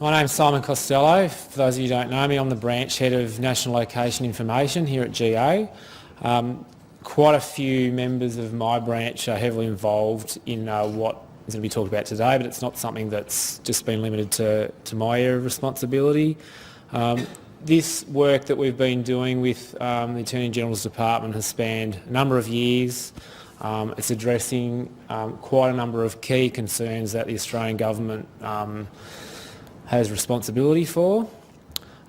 My name's Simon Costello. For those of you who don't know me, I'm the branch head of National Location Information here at GA. Quite a few members of my branch are heavily involved in what is going to be talked about today, but it's not something that's just been limited to my area of responsibility. This work that we've been doing with the Attorney General's Department has spanned a number of years. It's addressing quite a number of key concerns that the Australian Government has responsibility for.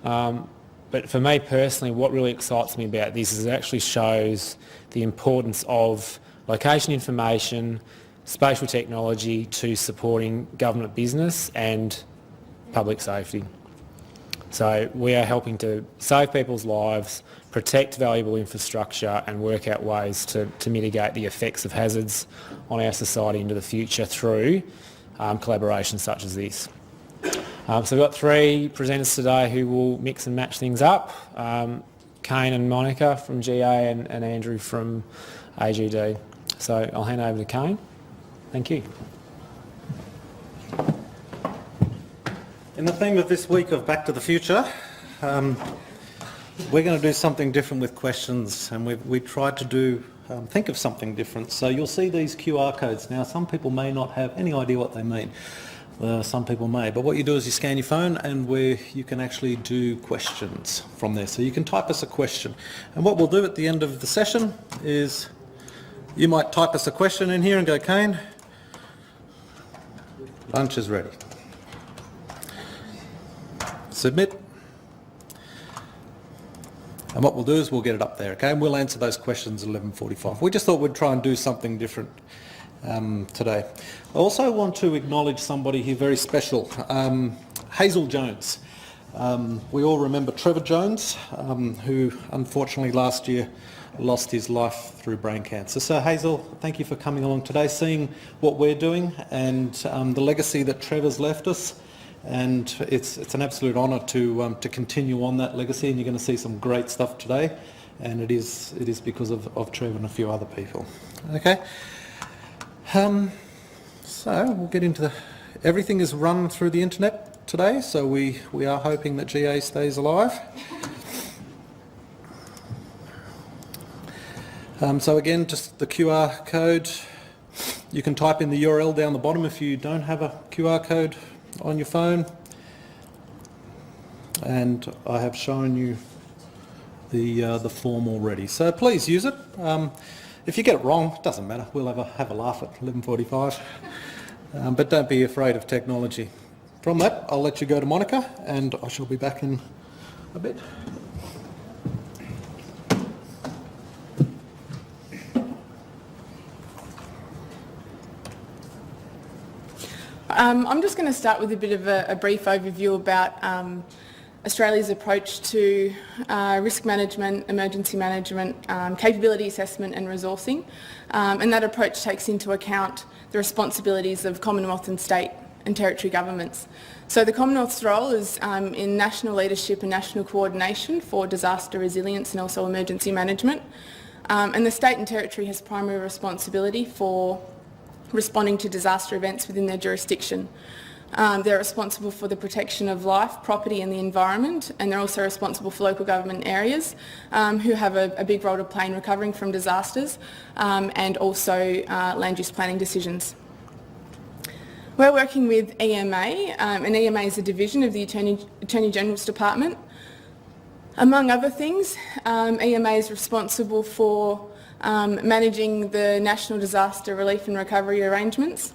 But for me personally, what really excites me about this is it actually shows the importance of location information, spatial technology to supporting government business and public safety. So we are helping to save people's lives, protect valuable infrastructure and work out ways to mitigate the effects of hazards on our society into the future through collaboration such as this. So we've got three presenters today who will mix and match things up. Kane and Monica from GA and Andrew from AGD. So I'll hand over to Kane. Thank you. In the theme of this week of Back to the Future, we're going to do something different with questions, and we tried to think of something different. So you'll see these QR codes. Now, some people may not have any idea what they mean. Some people may, but what you do is you scan your phone and you can actually do questions from there. So you can type us a question. And what we'll do at the end of the session is you might type us a question in here and go, Kane, lunch is ready. Submit. And what we'll do is we'll get it up there, okay? And we'll answer those questions at 11:45. We just thought we'd try and do something different today. I also want to acknowledge somebody here very special, Hazel Jones. We all remember Trevor Jones, who unfortunately last year lost his life through brain cancer. So Hazel, thank you for coming along today, seeing what we're doing and the legacy that Trevor's left us. And it's an absolute honour to continue on that legacy, and you're going to see some great stuff today. And it is because of Trevor and a few other people. Okay. So we'll get into everything is run through the internet today, so we are hoping that GA stays alive. So again, just the QR code. You can type in the URL down the bottom if you don't have a QR code on your phone. And I have shown you the form already, so please use it. If you get it wrong, it doesn't matter. We'll have a laugh at 11:45. But don't be afraid of technology. From that, I'll let you go to Monica, and I shall be back in a bit. I'm just going to start with a bit of a brief overview about Australia's approach to risk management, emergency management, capability assessment and resourcing. And that approach takes into account the responsibilities of Commonwealth and state and territory governments. So the Commonwealth's role is in national leadership and national coordination for disaster resilience and also emergency management. And the state and territory has primary responsibility for responding to disaster events within their jurisdiction. They're responsible for the protection of life, property and the environment, and they're also responsible for local government areas who have a big role to play in recovering from disasters and also land use planning decisions. We're working with EMA, and EMA is a division of the Attorney General's Department. Among other things, EMA is responsible for managing the National Disaster Relief and Recovery Arrangements.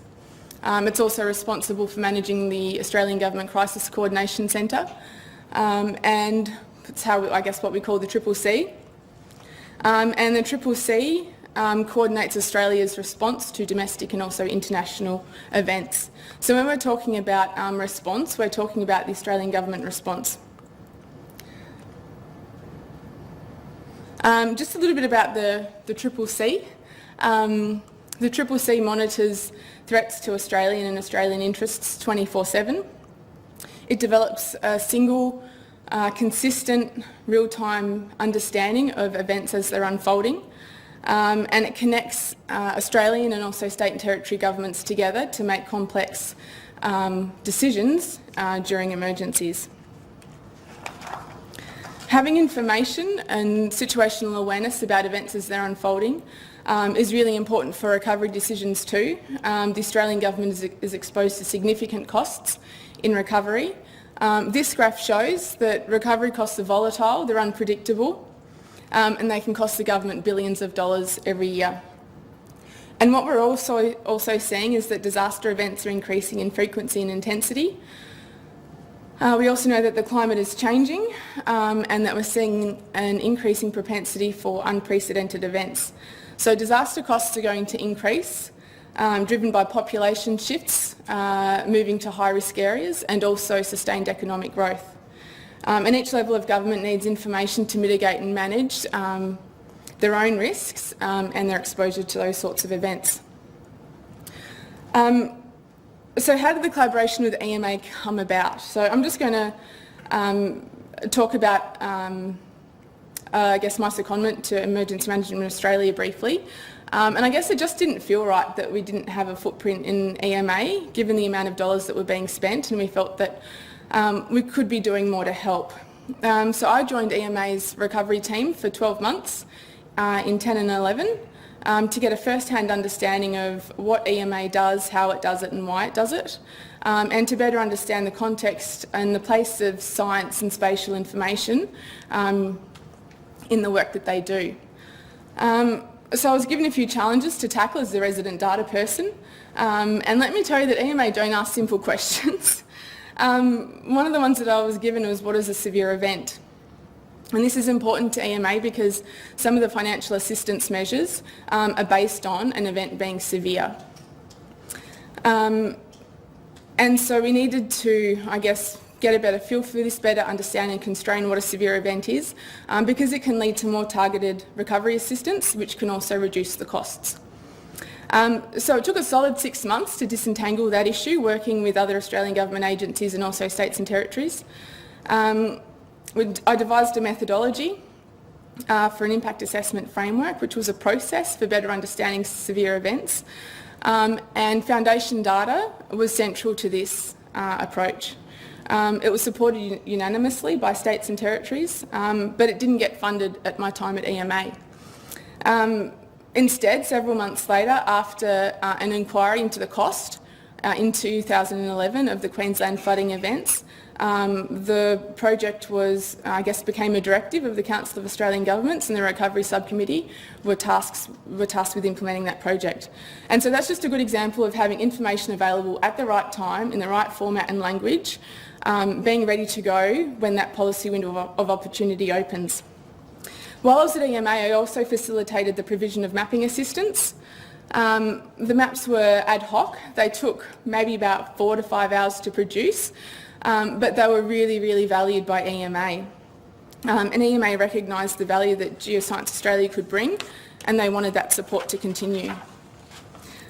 It's also responsible for managing the Australian Government Crisis Coordination Centre, and it's what we call the Triple C. And the Triple C coordinates Australia's response to domestic and also international events. So when we're talking about response, we're talking about the Australian Government response. Just a little bit about the Triple C. The Triple C monitors threats to Australian and Australian interests 24/7. It develops a single, consistent, real-time understanding of events as they're unfolding, and it connects Australian and also state and territory governments together to make complex decisions during emergencies. Having information and situational awareness about events as they're unfolding is really important for recovery decisions too. The Australian government is exposed to significant costs in recovery. This graph shows that recovery costs are volatile, they're unpredictable, and they can cost the government billions of dollars every year. And what we're also seeing is that disaster events are increasing in frequency and intensity. We also know that the climate is changing and that we're seeing an increasing propensity for unprecedented events. So disaster costs are going to increase, driven by population shifts, moving to high-risk areas, and also sustained economic growth. And each level of government needs information to mitigate and manage their own risks and their exposure to those sorts of events. So how did the collaboration with EMA come about? So I'm just going to talk about, I guess, my secondment to Emergency Management Australia briefly. And I guess it just didn't feel right that we didn't have a footprint in EMA, given the amount of dollars that were being spent, and we felt that we could be doing more to help. So I joined EMA's recovery team for 12 months in 10 and 11. To get a first-hand understanding of what EMA does, how it does it and why it does it, and to better understand the context and the place of science and spatial information in the work that they do. So I was given a few challenges to tackle as the resident data person, and let me tell you that EMA don't ask simple questions. One of the ones that I was given was, what is a severe event? And this is important to EMA because some of the financial assistance measures are based on an event being severe. And so we needed to, I guess, get a better feel for this, better understand and constrain what a severe event is, because it can lead to more targeted recovery assistance, which can also reduce the costs. So it took a solid 6 months to disentangle that issue, working with other Australian government agencies and also states and territories. I devised a methodology for an impact assessment framework, which was a process for better understanding severe events, and foundation data was central to this approach. It was supported unanimously by states and territories, but it didn't get funded at my time at EMA. Instead, several months later, after an inquiry into the cost in 2011 of the Queensland flooding events, the project was, I guess, became a directive of the Council of Australian Governments, and the Recovery Subcommittee were tasked with implementing that project. And so that's just a good example of having information available at the right time, in the right format and language, being ready to go when that policy window of opportunity opens. While I was at EMA, I also facilitated the provision of mapping assistance. The maps were ad hoc. They took maybe about 4 to 5 hours to produce, but they were really, really valued by EMA. And EMA recognised the value that Geoscience Australia could bring, and they wanted that support to continue.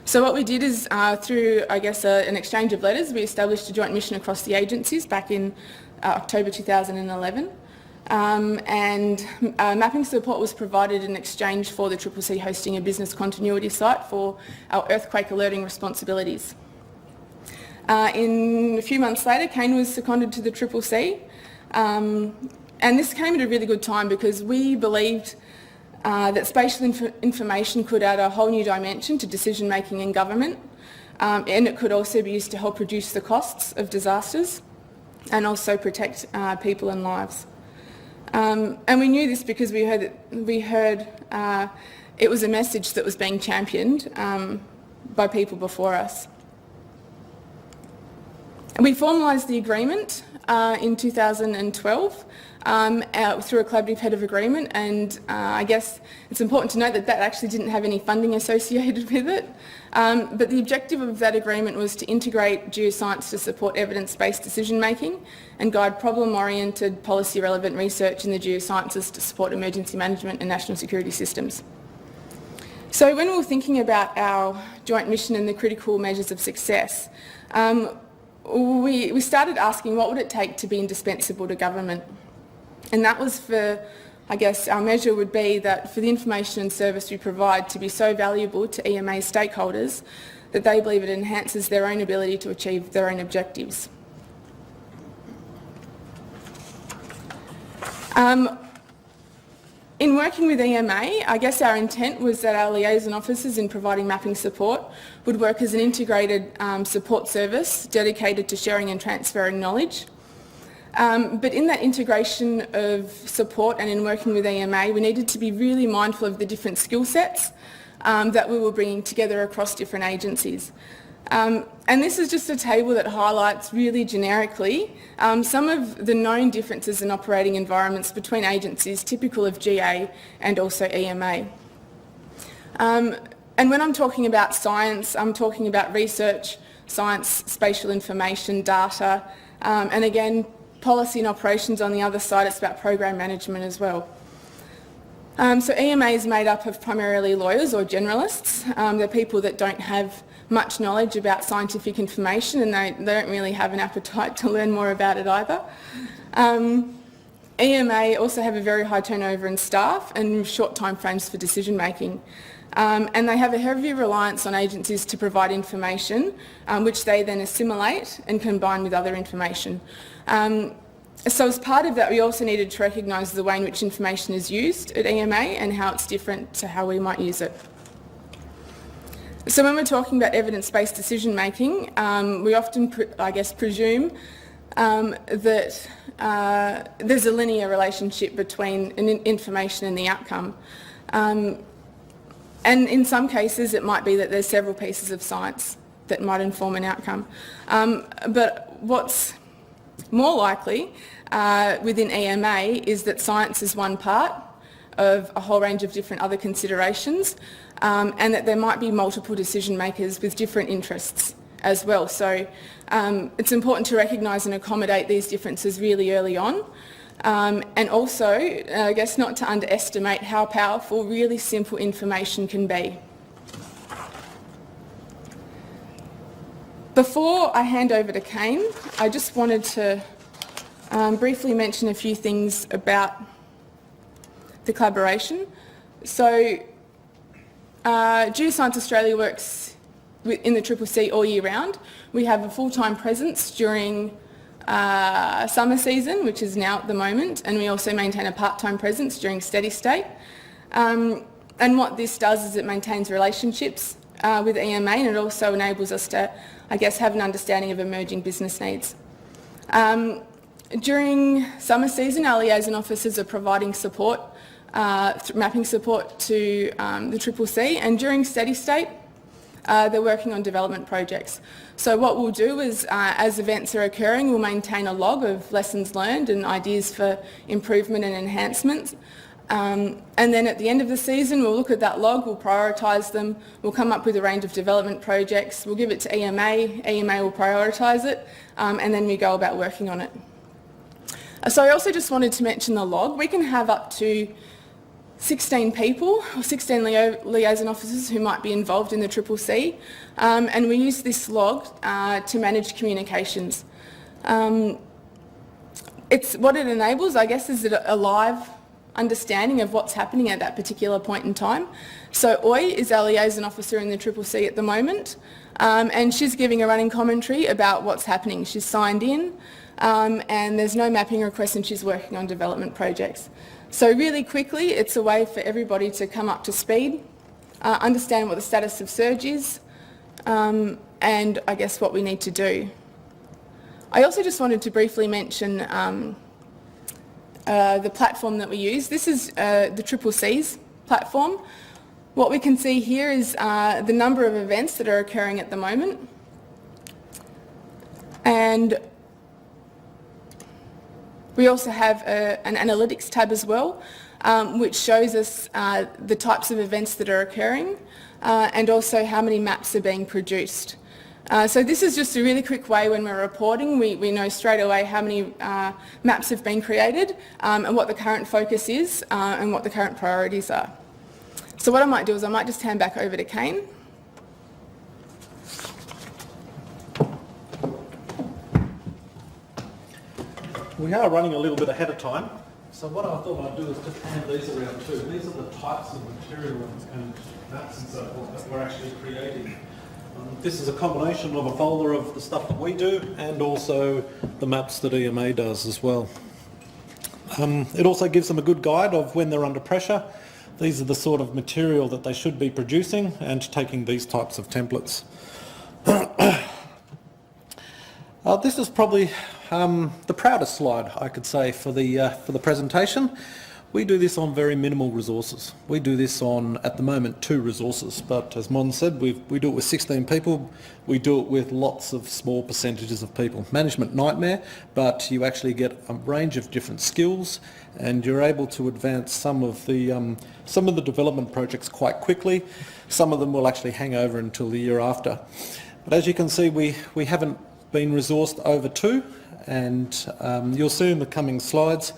So what we did is, through, I guess, an exchange of letters, we established a joint mission across the agencies back in October 2011. And mapping support was provided in exchange for the CCC hosting a business continuity site for our earthquake alerting responsibilities. A few months later, Kane was seconded to the CCC, and this came at a really good time because we believed that spatial information could add a whole new dimension to decision making in government, and it could also be used to help reduce the costs of disasters and also protect people and lives. And we knew this because we heard it was a message that was being championed by people before us. We formalised the agreement in 2012 through a collaborative head of agreement, and I guess it's important to note that that actually didn't have any funding associated with it. But the objective of that agreement was to integrate geoscience to support evidence-based decision making and guide problem-oriented, policy-relevant research in the geosciences to support emergency management and national security systems. So when we were thinking about our joint mission and the critical measures of success, we started asking what would it take to be indispensable to government. And that was for, I guess, our measure would be that for the information and service we provide to be so valuable to EMA stakeholders that they believe it enhances their own ability to achieve their own objectives. In working with EMA, I guess our intent was that our liaison officers in providing mapping support would work as an integrated support service dedicated to sharing and transferring knowledge. But in that integration of support and in working with EMA, we needed to be really mindful of the different skill sets that we were bringing together across different agencies. And this is just a table that highlights really generically some of the known differences in operating environments between agencies typical of GA and also EMA. And when I'm talking about science, I'm talking about research, science, spatial information, data, and again, policy and operations on the other side, it's about program management as well. So EMA is made up of primarily lawyers or generalists. They're people that don't have much knowledge about scientific information and they don't really have an appetite to learn more about it either. EMA also have a very high turnover in staff and short timeframes for decision making. And they have a heavy reliance on agencies to provide information, which they then assimilate and combine with other information. So as part of that, we also needed to recognise the way in which information is used at EMA and how it's different to how we might use it. So when we're talking about evidence-based decision making, we often, presume that there's a linear relationship between information and the outcome. And in some cases, it might be that there's several pieces of science that might inform an outcome. But what's more likely within EMA is that science is one part of a whole range of different other considerations, and that there might be multiple decision makers with different interests as well. So it's important to recognise and accommodate these differences really early on, and also, I guess, not to underestimate how powerful really simple information can be. Before I hand over to Kane, I just wanted to briefly mention a few things about the collaboration. So Geoscience Australia works in the CCC all year round. We have a full-time presence during summer season, which is now at the moment, and we also maintain a part-time presence during steady state. And what this does is it maintains relationships with EMA, and it also enables us to, I guess, have an understanding of emerging business needs. During summer season, our liaison officers are providing support, mapping support to the CCC, and during steady state, they're working on development projects. So what we'll do is, as events are occurring, we'll maintain a log of lessons learned and ideas for improvement and enhancements. And then at the end of the season, we'll look at that log, we'll prioritise them, we'll come up with a range of development projects, we'll give it to EMA will prioritise it, and then we go about working on it. So I also just wanted to mention the log. We can have up to 16 people, or 16 liaison officers who might be involved in the CCC, and we use this log to manage communications. What it enables, I guess, is a live understanding of what's happening at that particular point in time. So Oi is our liaison officer in the CCC at the moment, and she's giving a running commentary about what's happening. She's signed in, and there's no mapping request, and she's working on development projects. So really quickly, it's a way for everybody to come up to speed, understand what the status of surge is, and I guess what we need to do. I also just wanted to briefly mention the platform that we use. This is the CCC's platform. What we can see here is the number of events that are occurring at the moment. And we also have an analytics tab as well, which shows us the types of events that are occurring and also how many maps are being produced. So this is just a really quick way when we're reporting, we know straight away how many maps have been created and what the current focus is and what the current priorities are. So what I might do is I might just hand back over to Kane. We are running a little bit ahead of time, so what I thought I'd do is just hand these around too. These are the types of material and maps and so forth that we're actually creating. This is a combination of a folder of the stuff that we do and also the maps that EMA does as well. It also gives them a good guide of when they're under pressure. These are the sort of material that they should be producing and taking these types of templates. This is probably the proudest slide, I could say, for the presentation. We do this on very minimal resources. We do this on, at the moment, 2 resources, but as Mon said, we do it with 16 people. We do it with lots of small percentages of people. Management nightmare, but you actually get a range of different skills, and you're able to advance some of the development projects quite quickly. Some of them will actually hang over until the year after. But as you can see, we haven't been resourced over 2, and you'll see in the coming slides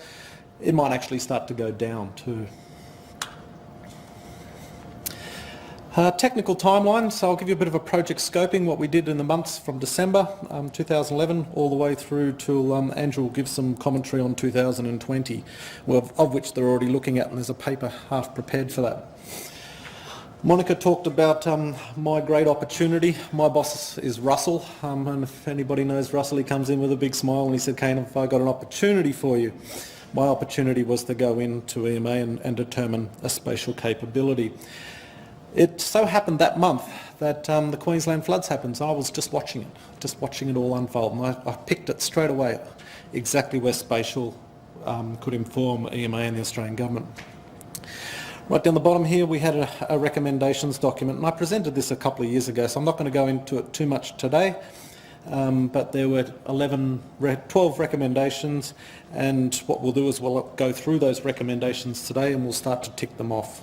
it might actually start to go down too. Technical timeline, so I'll give you a bit of a project scoping, what we did in the months from December 2011 all the way through till Andrew will give some commentary on 2020, of which they're already looking at, and there's a paper half prepared for that. Monica talked about my great opportunity. My boss is Russell, and if anybody knows Russell, he comes in with a big smile and he said, "Kane, have I got an opportunity for you?" My opportunity was to go into EMA and determine a spatial capability. It so happened that month that the Queensland floods happened, so I was just watching it all unfold, and I picked it straight away, exactly where spatial could inform EMA and the Australian Government. Right down the bottom here we had a recommendations document, and I presented this a couple of years ago, so I'm not going to go into it too much today. But there were 12 recommendations, and what we'll do is we'll go through those recommendations today and we'll start to tick them off.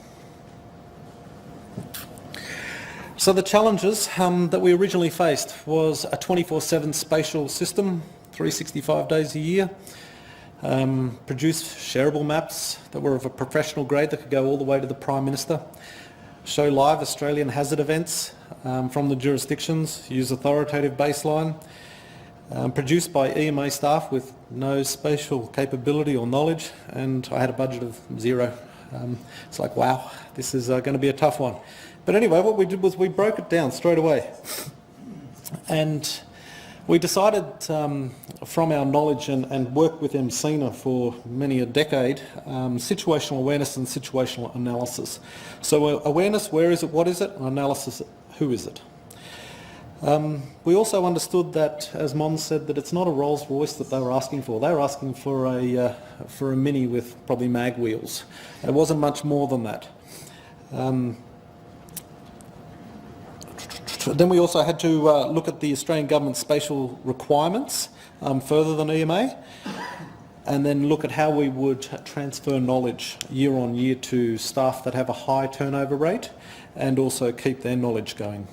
So the challenges that we originally faced was a 24/7 spatial system, 365 days a year, produce shareable maps that were of a professional grade that could go all the way to the Prime Minister, show live Australian hazard events from the jurisdictions, use authoritative baseline, produced by EMA staff with no spatial capability or knowledge, and I had a budget of 0. It's like, wow, this is going to be a tough one. But anyway, what we did was we broke it down straight away. And we decided from our knowledge and work with MCENA for many a decade, situational awareness and situational analysis. So awareness, where is it, what is it? And analysis, who is it? We also understood that, as Mon said, that it's not a Rolls Royce that they were asking for. They were asking for a Mini with probably mag wheels. It wasn't much more than that. Then we also had to look at the Australian Government spatial requirements further than EMA, and then look at how we would transfer knowledge year on year to staff that have a high turnover rate, and also keep their knowledge going.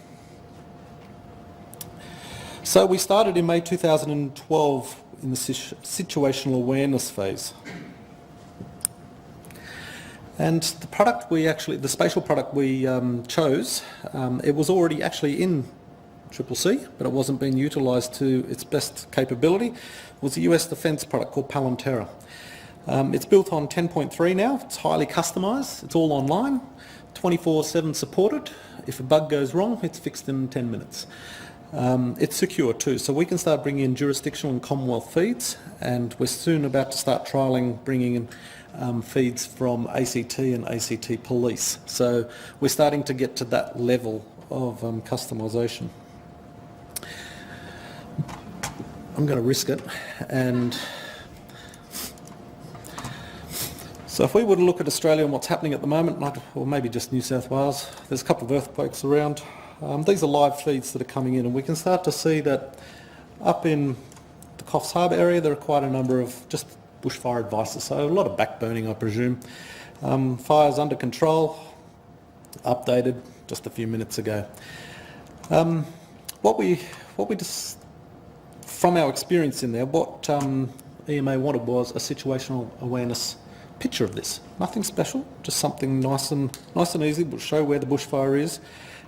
So we started in May 2012 in the situational awareness phase. And the spatial product we chose, it was already actually in CCC, but it wasn't being utilised to its best capability. It was a US defence product called Palanterra. It's built on 10.3 now. It's highly customised. It's all online, 24/7 supported. If a bug goes wrong, it's fixed in 10 minutes. It's secure too, so we can start bringing in jurisdictional and Commonwealth feeds, and we're soon about to start trialling bringing in feeds from ACT and ACT Police. So we're starting to get to that level of customisation. I'm going to risk it, and so if we were to look at Australia and what's happening at the moment, or maybe just New South Wales, there's a couple of earthquakes around. These are live feeds that are coming in, and we can start to see that up in the Coffs Harbour area there are quite a number of just bushfire advices, so a lot of backburning, I presume. Fires under control, updated just a few minutes ago. What we just, from our experience in there, what EMA wanted was a situational awareness picture of this. Nothing special, just something nice and easy, will show where the bushfire is,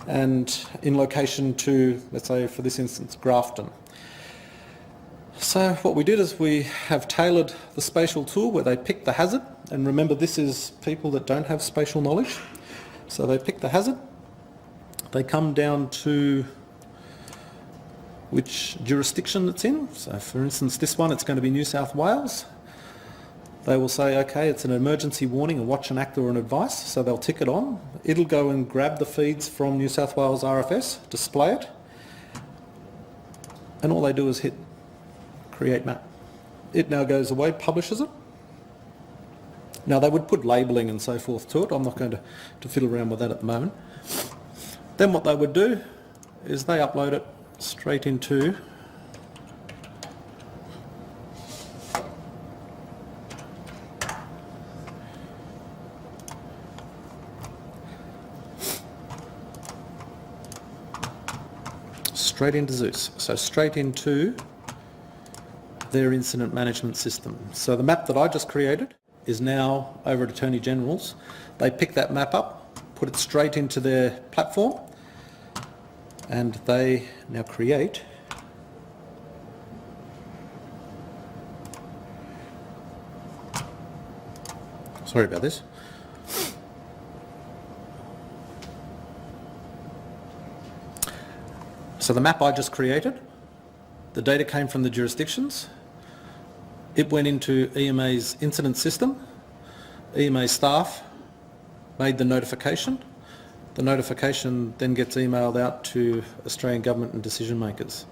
and in location to, let's say for this instance, Grafton. So what we did is we have tailored the spatial tool where they pick the hazard, and remember this is people that don't have spatial knowledge. So they pick the hazard, they come down to which jurisdiction it's in. So for instance, this one, it's going to be New South Wales. They will say, okay, it's an emergency warning, a watch, an act or an advice, so they'll tick it on. It'll go and grab the feeds from New South Wales RFS, display it, and all they do is hit create map. It now goes away, publishes it. Now they would put labelling and so forth to it. I'm not going to fiddle around with that at the moment. Then what they would do is they upload it straight into Zeus. So straight into their incident management system. So the map that I just created is now over at Attorney General's. They pick that map up, put it straight into their platform, and they now create sorry about this. So the map I just created, the data came from the jurisdictions. It went into EMA's incident system. EMA staff made the notification. The notification then gets emailed out to Australian government and decision makers.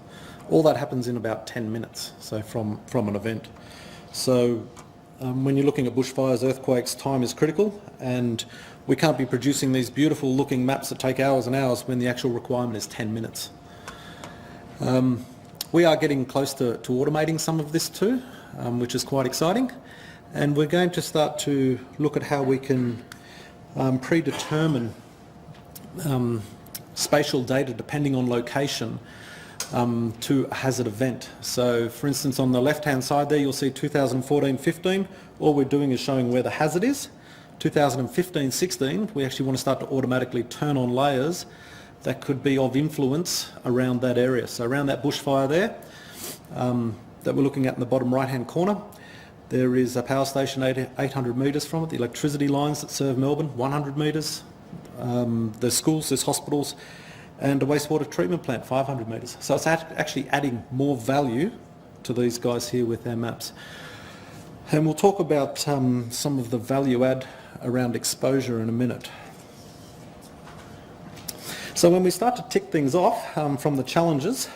All that happens in about 10 minutes, so from an event. So when you're looking at bushfires, earthquakes, time is critical, and we can't be producing these beautiful looking maps that take hours and hours when the actual requirement is 10 minutes. We are getting close to automating some of this too, which is quite exciting, and we're going to start to look at how we can predetermine spatial data depending on location to a hazard event. So for instance, on the left hand side there you'll see 2014-15, all we're doing is showing where the hazard is. 2015-16 we actually want to start to automatically turn on layers that could be of influence around that area. So around that bushfire there that we're looking at in the bottom right hand corner, there is a power station 800 metres from it, the electricity lines that serve Melbourne 100 metres, there's schools, there's hospitals, and a wastewater treatment plant 500 metres. So it's actually adding more value to these guys here with their maps. And we'll talk about some of the value add around exposure in a minute. So when we start to tick things off from the challenges,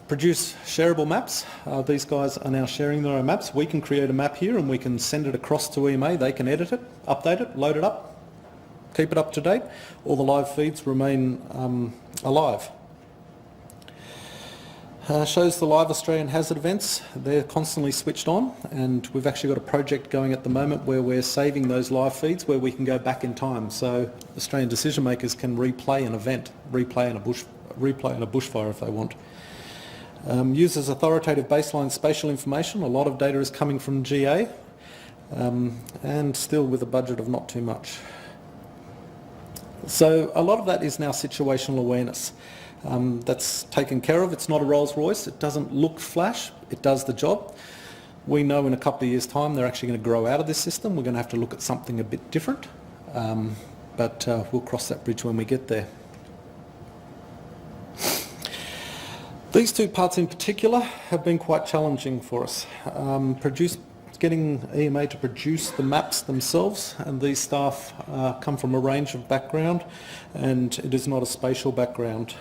produce shareable maps. These guys are now sharing their own maps. We can create a map here and we can send it across to EMA. They can edit it, update it, load it up, keep it up to date. All the live feeds remain alive. Shows the live Australian hazard events. They're constantly switched on, and we've actually got a project going at the moment where we're saving those live feeds where we can go back in time. So Australian decision makers can replay an event, replay in a bushfire if they want. Uses authoritative baseline spatial information. A lot of data is coming from GA, and still with a budget of not too much. So a lot of that is now situational awareness. That's taken care of. It's not a Rolls Royce. It doesn't look flash. It does the job. We know in a couple of years' time they're actually going to grow out of this system. We're going to have to look at something a bit different, but we'll cross that bridge when we get there. These two parts in particular have been quite challenging for us. Getting EMA to produce the maps themselves, and these staff come from a range of background, and it is not a spatial background.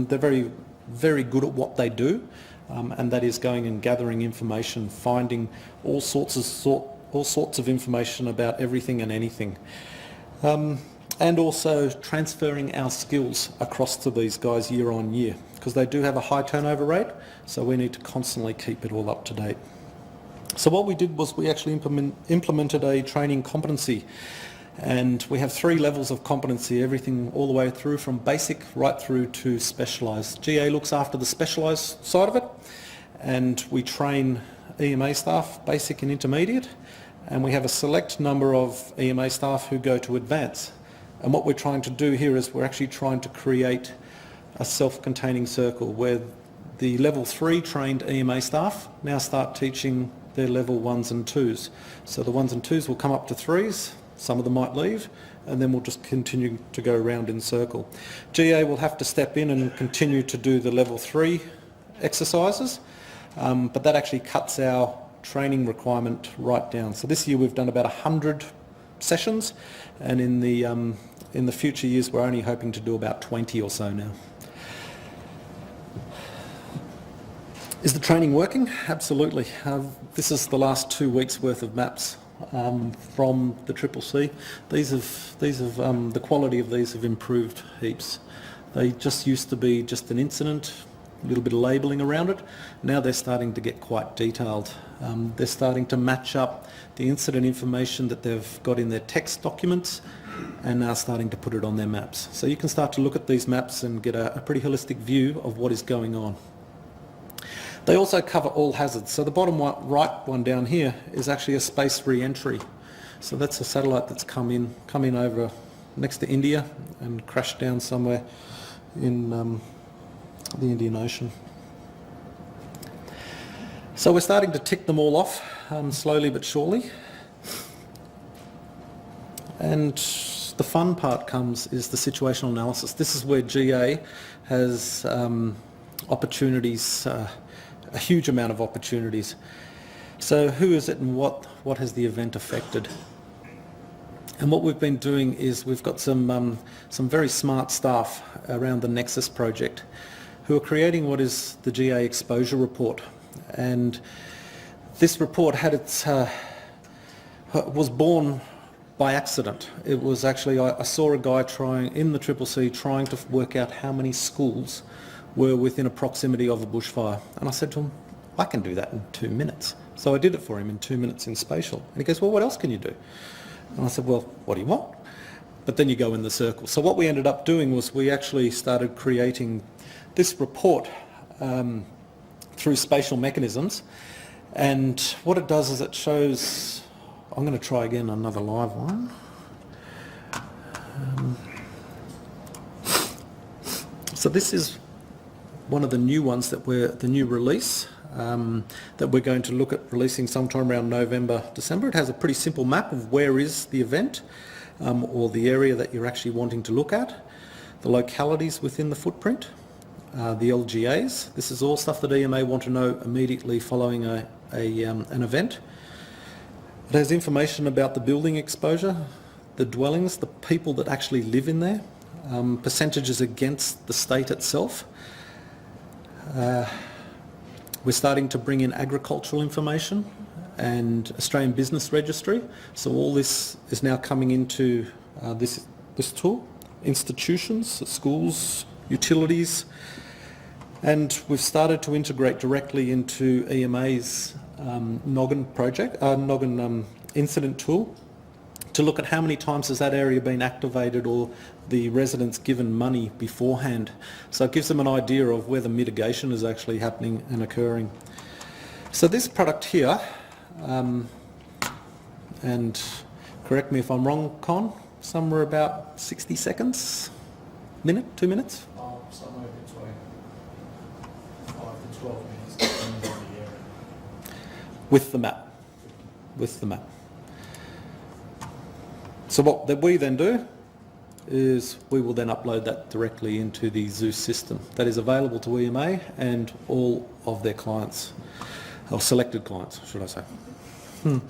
They're very, very good at what they do, and that is going and gathering information, finding all sorts of information about everything and anything, and also transferring our skills across to these guys year on year, because they do have a high turnover rate, so we need to constantly keep it all up to date. So what we did was we actually implemented a training competency, and we have 3 levels of competency, everything all the way through from basic right through to specialised. GA looks after the specialised side of it, and we train EMA staff, basic and intermediate, and we have a select number of EMA staff who go to advance. And what we're trying to do here is we're actually trying to create a self-containing circle where the level 3 trained EMA staff now start teaching their level 1s and 2s. So the 1s and 2s will come up to 3s, some of them might leave, and then we'll just continue to go around in circle. GA will have to step in and continue to do the level 3 exercises, but that actually cuts our training requirement right down. So this year we've done about 100 sessions, and in the future years we're only hoping to do about 20 or so now. Is the training working? Absolutely. This is the last 2 weeks worth of maps from the CCC. The quality of these have improved heaps. They just used to be just an incident, a little bit of labelling around it. Now they're starting to get quite detailed. They're starting to match up the incident information that they've got in their text documents and now starting to put it on their maps. So you can start to look at these maps and get a pretty holistic view of what is going on. They also cover all hazards. So the bottom right one down here is actually a space re-entry. So that's a satellite that's come in over next to India and crashed down somewhere in the Indian Ocean. So we're starting to tick them all off slowly but surely. And the fun part is the situational analysis. This is where GA has opportunities, a huge amount of opportunities. So who is it and what has the event affected? And what we've been doing is we've got some very smart staff around the Nexus project who are creating what is the GA exposure report. And this report had was born by accident. It was actually, I saw a guy in the CCC trying to work out how many schools were within a proximity of a bushfire. And I said to him, I can do that in 2 minutes. So I did it for him in 2 minutes in spatial. And he goes, well, what else can you do? And I said, well, what do you want? But then you go in the circle. So what we ended up doing was we actually started creating this report through spatial mechanisms. And what it does is it shows, I'm going to try again another live one. So this is one of the new ones the new release that we're going to look at releasing sometime around November, December. It has a pretty simple map of where is the event or the area that you're actually wanting to look at, the localities within the footprint, the LGAs. This is all stuff that EMA want to know immediately following an event. It has information about the building exposure, the dwellings, the people that actually live in there, percentages against the state itself. We're starting to bring in agricultural information and Australian Business Registry. So all this is now coming into this tool. Institutions, schools, utilities, and we've started to integrate directly into EMA's Noggin project, Noggin incident tool, to look at how many times has that area been activated or the residents given money beforehand. So it gives them an idea of where the mitigation is actually happening and occurring. So this product here, and correct me if I'm wrong, Con, somewhere about 60 seconds, 2 minutes? Somewhere between 5 to 12 minutes, depending on the area. With the map. So what we then do is we will then upload that directly into the Zeus system that is available to EMA and all of their clients, or selected clients, should I say. Hang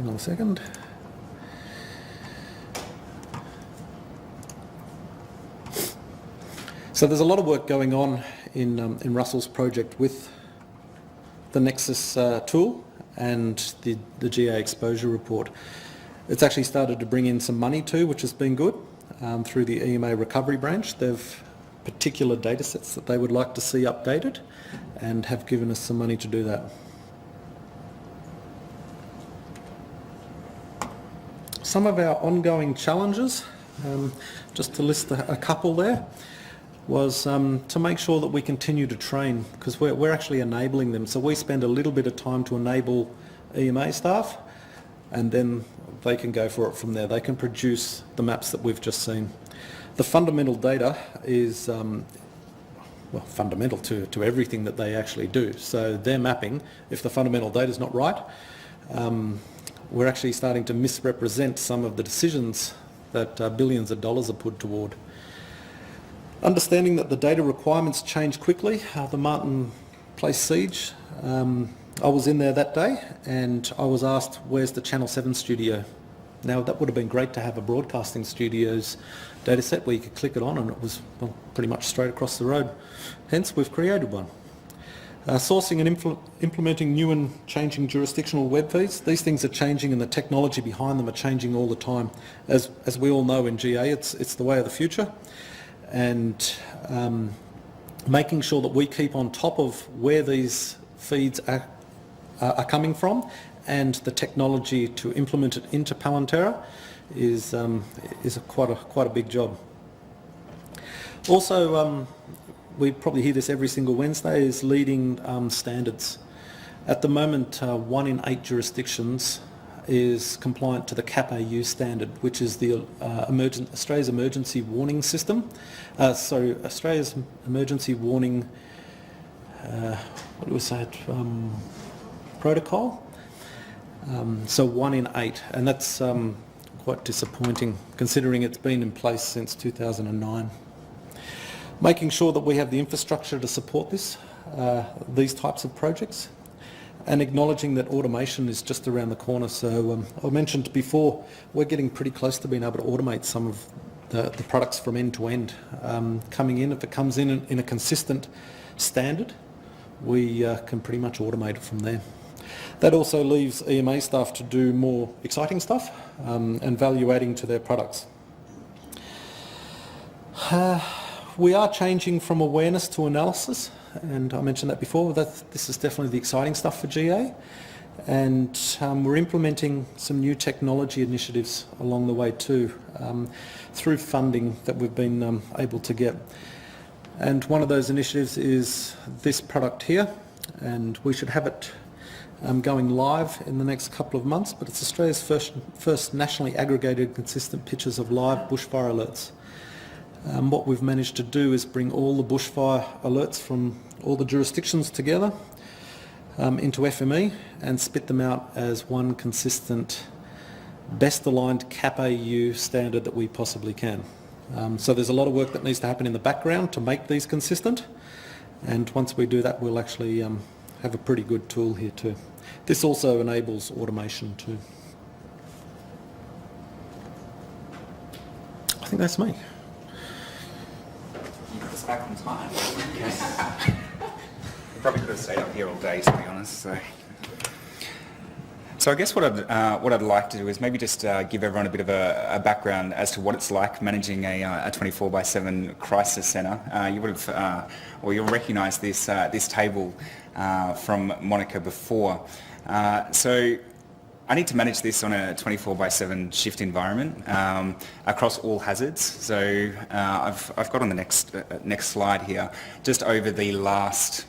on a second. So there's a lot of work going on in Russell's project with the Nexus tool and the GA exposure report. It's actually started to bring in some money too, which has been good, through the EMA recovery branch. They've particular data sets that they would like to see updated and have given us some money to do that. Some of our ongoing challenges, just to list a couple there, was to make sure that we continue to train, because we're actually enabling them. So we spend a little bit of time to enable EMA staff, and then they can go for it from there. They can produce the maps that we've just seen. The fundamental data is fundamental to everything that they actually do. So their mapping, if the fundamental data is not right, we're actually starting to misrepresent some of the decisions that billions of dollars are put toward. Understanding that the data requirements change quickly, the Martin Place siege, I was in there that day and I was asked, where's the Channel 7 studio? Now that would have been great to have a broadcasting studios data set where you could click it on and it was pretty much straight across the road. Hence we've created one. Sourcing and implementing new and changing jurisdictional web feeds. These things are changing and the technology behind them are changing all the time. As we all know in GA, it's the way of the future. And making sure that we keep on top of where these feeds are coming from and the technology to implement it into Palantir is quite a big job. Also, we probably hear this every single Wednesday, is leading standards. At the moment, 1 in 8 jurisdictions is compliant to the CAP-AU standard, which is the Australia's emergency warning system. Australia's emergency warning, protocol. So 1 in 8, and that's quite disappointing considering it's been in place since 2009. Making sure that we have the infrastructure to support these types of projects, and acknowledging that automation is just around the corner. So I mentioned before, we're getting pretty close to being able to automate some of the products from end to end. Coming in, if it comes in a consistent standard, we can pretty much automate it from there. That also leaves EMA staff to do more exciting stuff and value adding to their products. We are changing from awareness to analysis, and I mentioned that before. This is definitely the exciting stuff for GA, and we're implementing some new technology initiatives along the way too, through funding that we've been able to get. And one of those initiatives is this product here, and we should have it going live in the next couple of months, but it's Australia's first nationally aggregated consistent pictures of live bushfire alerts. What we've managed to do is bring all the bushfire alerts from all the jurisdictions together into FME and spit them out as one consistent, best aligned CAP-AU standard that we possibly can. So there's a lot of work that needs to happen in the background to make these consistent, and once we do that we'll actually have a pretty good tool here too. This also enables automation too. I think that's me. Back on time. Okay. We probably could have stayed up here all day, to be honest. So I guess what I'd like to do is maybe just give everyone a bit of a background as to what it's like managing a 24/7 crisis centre. You would have, or you'll recognise this table from Monica before. So I need to manage this on a 24/7 shift environment across all hazards. So I've got on the next slide here, just over the last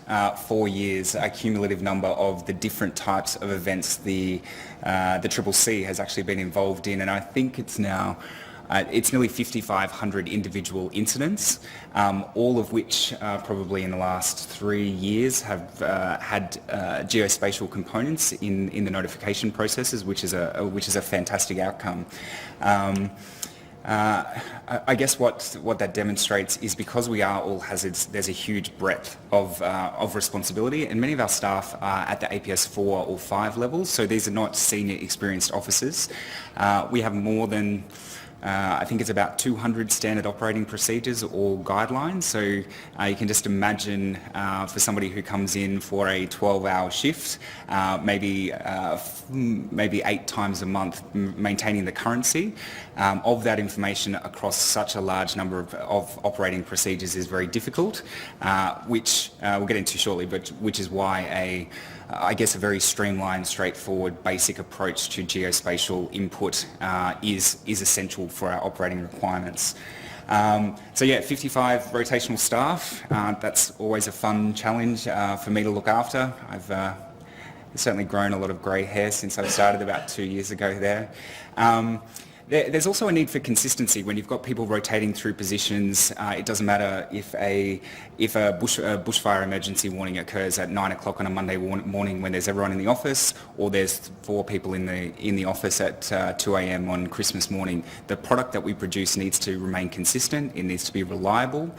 4 years, a cumulative number of the different types of events the CCC has actually been involved in, and I think it's now it's nearly 5,500 individual incidents, all of which probably in the last 3 years have had geospatial components in the notification processes, which is a fantastic outcome. I guess what that demonstrates is because we are all hazards, there's a huge breadth of responsibility, and many of our staff are at the APS 4 or 5 levels, so these are not senior experienced officers. We have more than I think it's about 200 standard operating procedures or guidelines, so you can just imagine for somebody who comes in for a 12-hour shift, maybe 8 times a month, maintaining the currency of that information across such a large number of operating procedures is very difficult, which we'll get into shortly, but which is why I guess a very streamlined, straightforward, basic approach to geospatial input is essential for our operating requirements. So yeah, 55 rotational staff. That's always a fun challenge for me to look after. I've certainly grown a lot of grey hair since I started about 2 years ago there. there's also a need for consistency when you've got people rotating through positions. It doesn't matter if a bushfire emergency warning occurs at 9 o'clock on a Monday morning when there's everyone in the office, or there's 4 people in the office at 2 a.m. on Christmas morning. The product that we produce needs to remain consistent. It needs to be reliable.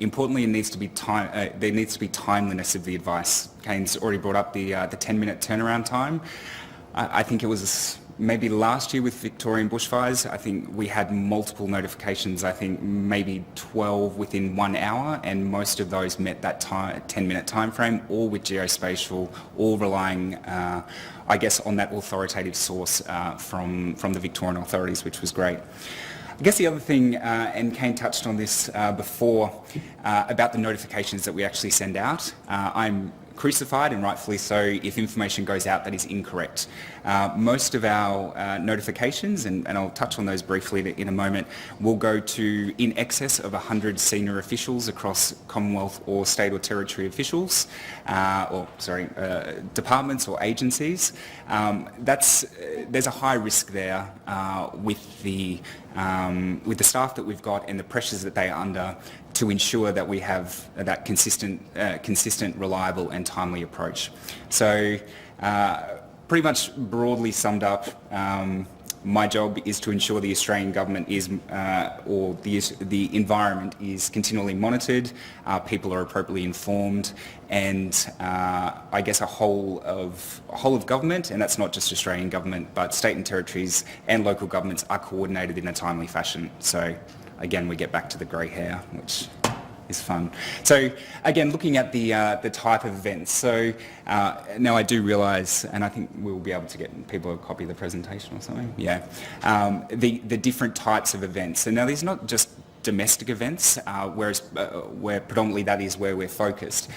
Importantly, there needs to be timeliness of the advice. Kane's already brought up the 10-minute turnaround time. I think it was maybe last year with Victorian bushfires, I think we had multiple notifications, I think maybe 12 within 1 hour, and most of those met that 10-minute time frame, all with geospatial, all relying, I guess, on that authoritative source from the Victorian authorities, which was great. I guess the other thing, and Kane touched on this before, about the notifications that we actually send out. I'm crucified, and rightfully so, if information goes out that is incorrect. Most of our notifications, and I'll touch on those briefly in a moment, will go to in excess of 100 senior officials across Commonwealth or state or territory officials, departments or agencies. There's a high risk there with the staff that we've got and the pressures that they are under to ensure that we have that consistent, reliable and timely approach. So pretty much broadly summed up, my job is to ensure the Australian government is, or the environment is continually monitored, people are appropriately informed, and I guess a whole of government, and that's not just Australian government, but state and territories and local governments are coordinated in a timely fashion. So again, we get back to the grey hair, which is fun. So again, looking at the type of events. So now I do realise, and I think we'll be able to get people a copy of the presentation or something. Yeah, the different types of events. And now these are not just domestic events, where predominantly that is where we're focused.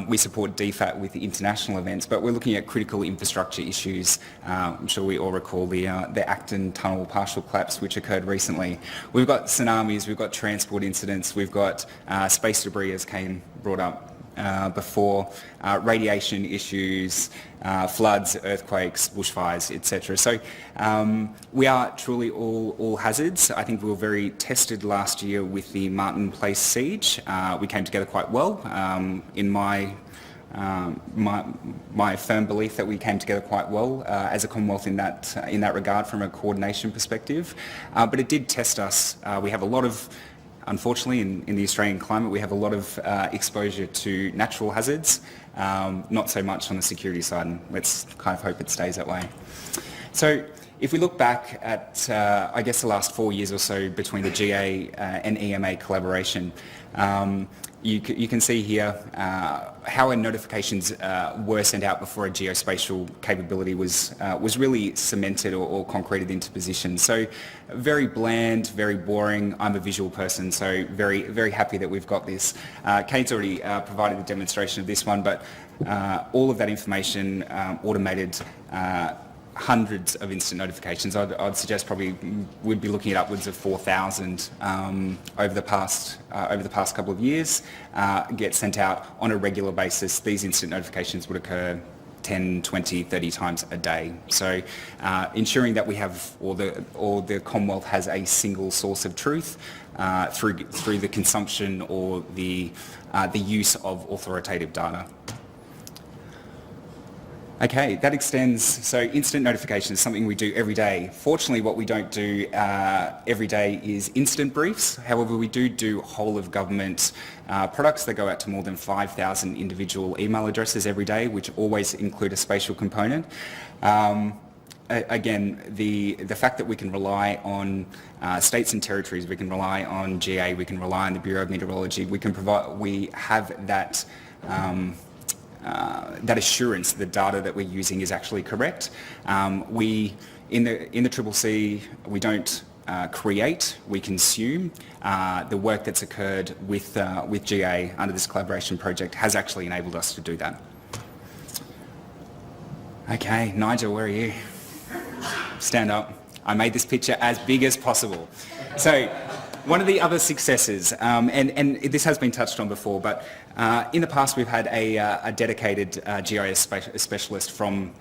We support DFAT with the international events, but we're looking at critical infrastructure issues. I'm sure we all recall the Acton Tunnel partial collapse, which occurred recently. We've got tsunamis, we've got transport incidents, we've got space debris, as Kane brought up before, radiation issues, floods, earthquakes, bushfires, etc. So we are truly all hazards. I think we were very tested last year with the Martin Place siege. We came together quite well. In my firm belief that we came together quite well as a Commonwealth in that regard from a coordination perspective. But it did test us. We have a lot of, unfortunately, in the Australian climate, we have a lot of exposure to natural hazards, not so much on the security side, and let's kind of hope it stays that way. So if we look back at, I guess, the last 4 years or so between the GA and EMA collaboration, you can see here how our notifications were sent out before a geospatial capability was really cemented or concreted into position. So very bland, very boring. I'm a visual person, so very, very happy that we've got this. Kate's already provided a demonstration of this one, but all of that information automated, hundreds of instant notifications. I'd suggest probably we'd be looking at upwards of 4,000 over the past couple of years, get sent out on a regular basis. These instant notifications would occur 10, 20, 30 times a day. So ensuring that we have, or the Commonwealth has a single source of truth through the consumption or the use of authoritative data. Okay, that extends, so instant notification is something we do every day. Fortunately, what we don't do every day is instant briefs. However, we do whole of government products that go out to more than 5,000 individual email addresses every day, which always include a spatial component. Again, the fact that we can rely on states and territories, we can rely on GA, we can rely on the Bureau of Meteorology, we have that that assurance the data that we're using is actually correct. We, in the CCC, we don't create, we consume. The work that's occurred with GA under this collaboration project has actually enabled us to do that. Okay, Nigel, where are you? Stand up. I made this picture as big as possible. So One of the other successes, and this has been touched on before, but in the past we've had a dedicated GIS specialist from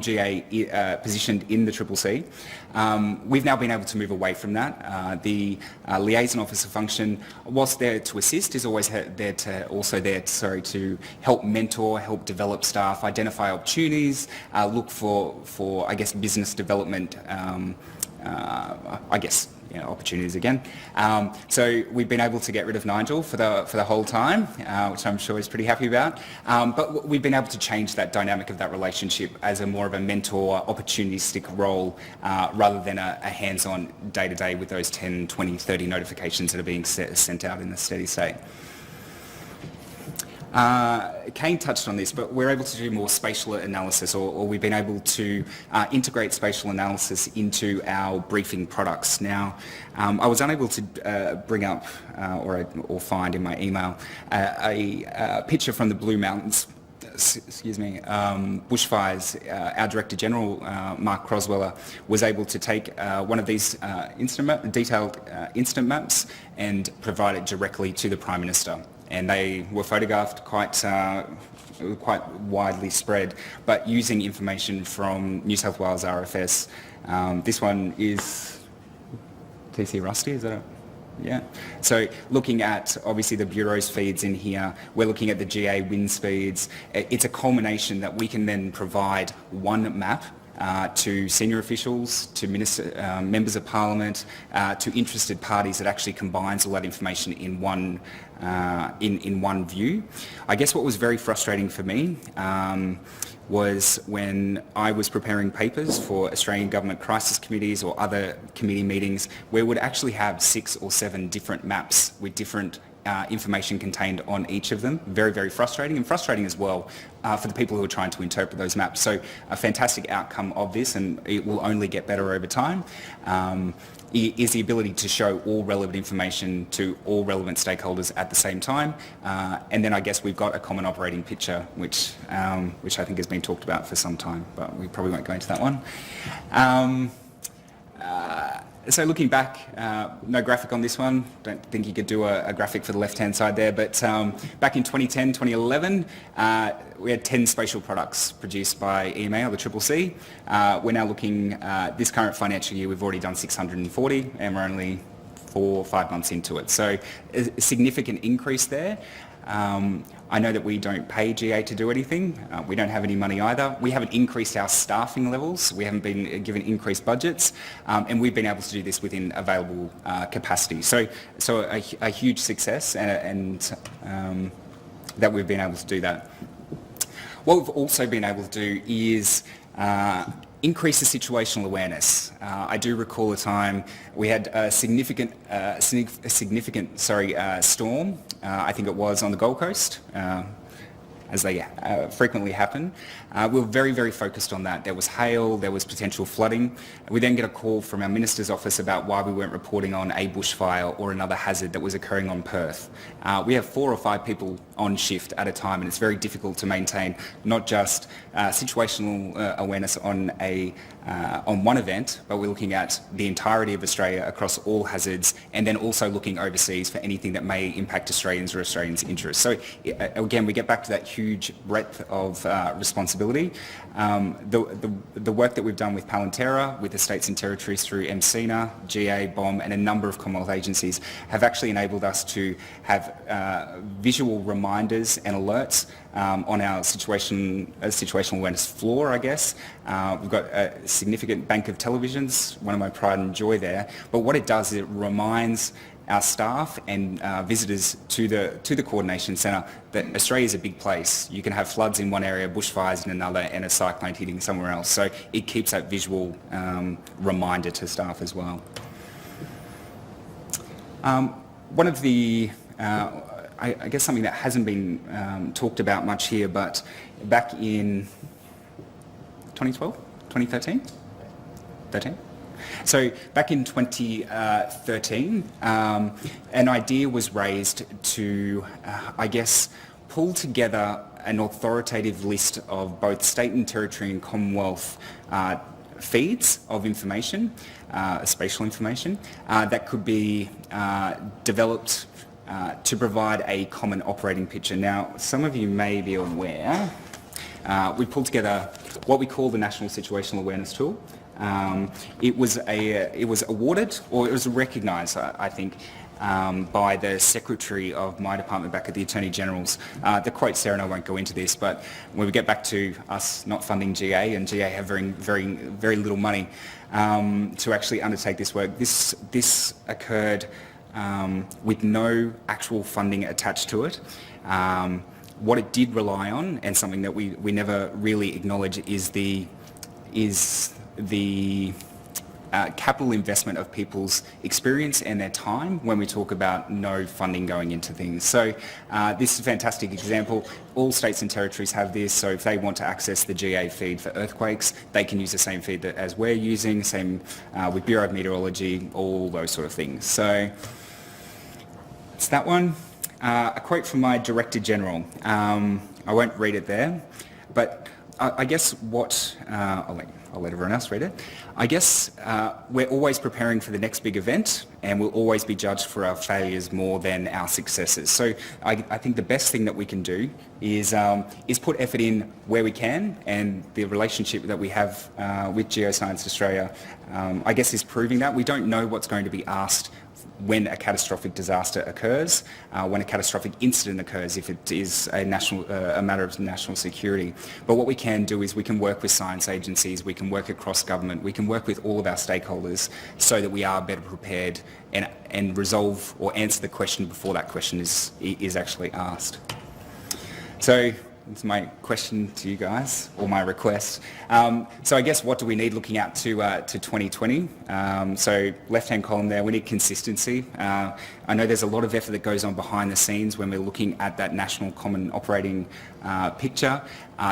GA positioned in the CCC. We've now been able to move away from that. The liaison officer function, whilst there to assist, is always there to help mentor, help develop staff, identify opportunities, look for I guess business development. Opportunities again. So we've been able to get rid of Nigel for the whole time, which I'm sure he's pretty happy about. But we've been able to change that dynamic of that relationship as a more of a mentor, opportunistic role, rather than a hands-on day-to-day with those 10, 20, 30 notifications that are being sent out in the steady state. Kane touched on this, but we're able to do more spatial analysis, or we've been able to integrate spatial analysis into our briefing products. Now, I was unable to bring up or find in my email a picture from the Blue Mountains, bushfires. Our Director General, Mark Crosweller, was able to take one of these detailed instant maps and provide it directly to the Prime Minister. And they were photographed quite widely spread, but using information from New South Wales RFS. This one is TC Rusty, is that it? Yeah. So looking at obviously the Bureau's feeds in here, we're looking at the GA wind speeds. It's a culmination that we can then provide one map to senior officials, to members of Parliament, to interested parties that actually combines all that information in one view. I guess what was very frustrating for me was when I was preparing papers for Australian government crisis committees or other committee meetings where we would actually have 6 or 7 different maps with different information contained on each of them. Very, very frustrating, and frustrating as well for the people who are trying to interpret those maps. So a fantastic outcome of this, and it will only get better over time, is the ability to show all relevant information to all relevant stakeholders at the same time. And then I guess we've got a common operating picture, which I think has been talked about for some time, but we probably won't go into that one. So looking back, no graphic on this one. Don't think you could do a graphic for the left-hand side there, but back in 2010, 2011, we had 10 spatial products produced by EMA or the CCC. We're now looking, this current financial year, we've already done 640, and we're only 4 or 5 months into it. So a significant increase there. I know that we don't pay GA to do anything. We don't have any money either. We haven't increased our staffing levels. We haven't been given increased budgets, and we've been able to do this within available capacity. So a huge success, and that we've been able to do that. What we've also been able to do is increase the situational awareness. I do recall a time we had a significant storm. I think it was on the Gold Coast, as they frequently happen. We were very, very focused on that. There was hail, there was potential flooding. We then get a call from our Minister's office about why we weren't reporting on a bushfire or another hazard that was occurring on Perth. We have 4 or 5 people on shift at a time, and it's very difficult to maintain not just situational awareness on one event, but we're looking at the entirety of Australia across all hazards, and then also looking overseas for anything that may impact Australians or Australians' interests. So again, we get back to that huge breadth of responsibility. The work that we've done with Palantera, with the states and territories through MCNA, GA, BOM, and a number of Commonwealth agencies have actually enabled us to have visual reminders and alerts on our situational awareness floor, I guess. We've got a significant bank of televisions, one of my pride and joy there. But what it does is it reminds our staff and visitors to the coordination centre that Australia is a big place. You can have floods in one area, bushfires in another, and a cyclone hitting somewhere else. So it keeps that visual reminder to staff as well. One of the I guess something that hasn't been talked about much here, but back in 2012, 2013? 13? So back in 2013, an idea was raised to, I guess, pull together an authoritative list of both state and territory and Commonwealth feeds of information, spatial information, that could be developed to provide a common operating picture. Now, some of you may be aware, we pulled together what we call the National Situational Awareness Tool. It was awarded, or it was recognised, I think, by the Secretary of my department back at the Attorney General's. The quote's there, and I won't go into this, but when we get back to us not funding GA, and GA have very little money to actually undertake this work, this occurred with no actual funding attached to it. What it did rely on, and something that we never really acknowledge, is the capital investment of people's experience and their time when we talk about no funding going into things. So this is a fantastic example. All states and territories have this, so if they want to access the GA feed for earthquakes, they can use the same feed as we're using, same with Bureau of Meteorology, all those sort of things. So it's that one. A quote from my Director General. I won't read it there, but I guess what, I'll let everyone else read it. I guess we're always preparing for the next big event, and we'll always be judged for our failures more than our successes. So I think the best thing that we can do is put effort in where we can, and the relationship that we have with Geoscience Australia, I guess, is proving that. We don't know what's going to be asked when a catastrophic disaster occurs, when a catastrophic incident occurs, if it is a matter of national security. But what we can do is we can work with science agencies, we can work across government, we can work with all of our stakeholders so that we are better prepared and resolve or answer the question before that question is actually asked. So that's my question to you guys, or my request. So I guess what do we need looking out to 2020? So left-hand column there, we need consistency. I know there's a lot of effort that goes on behind the scenes when we're looking at that national common operating picture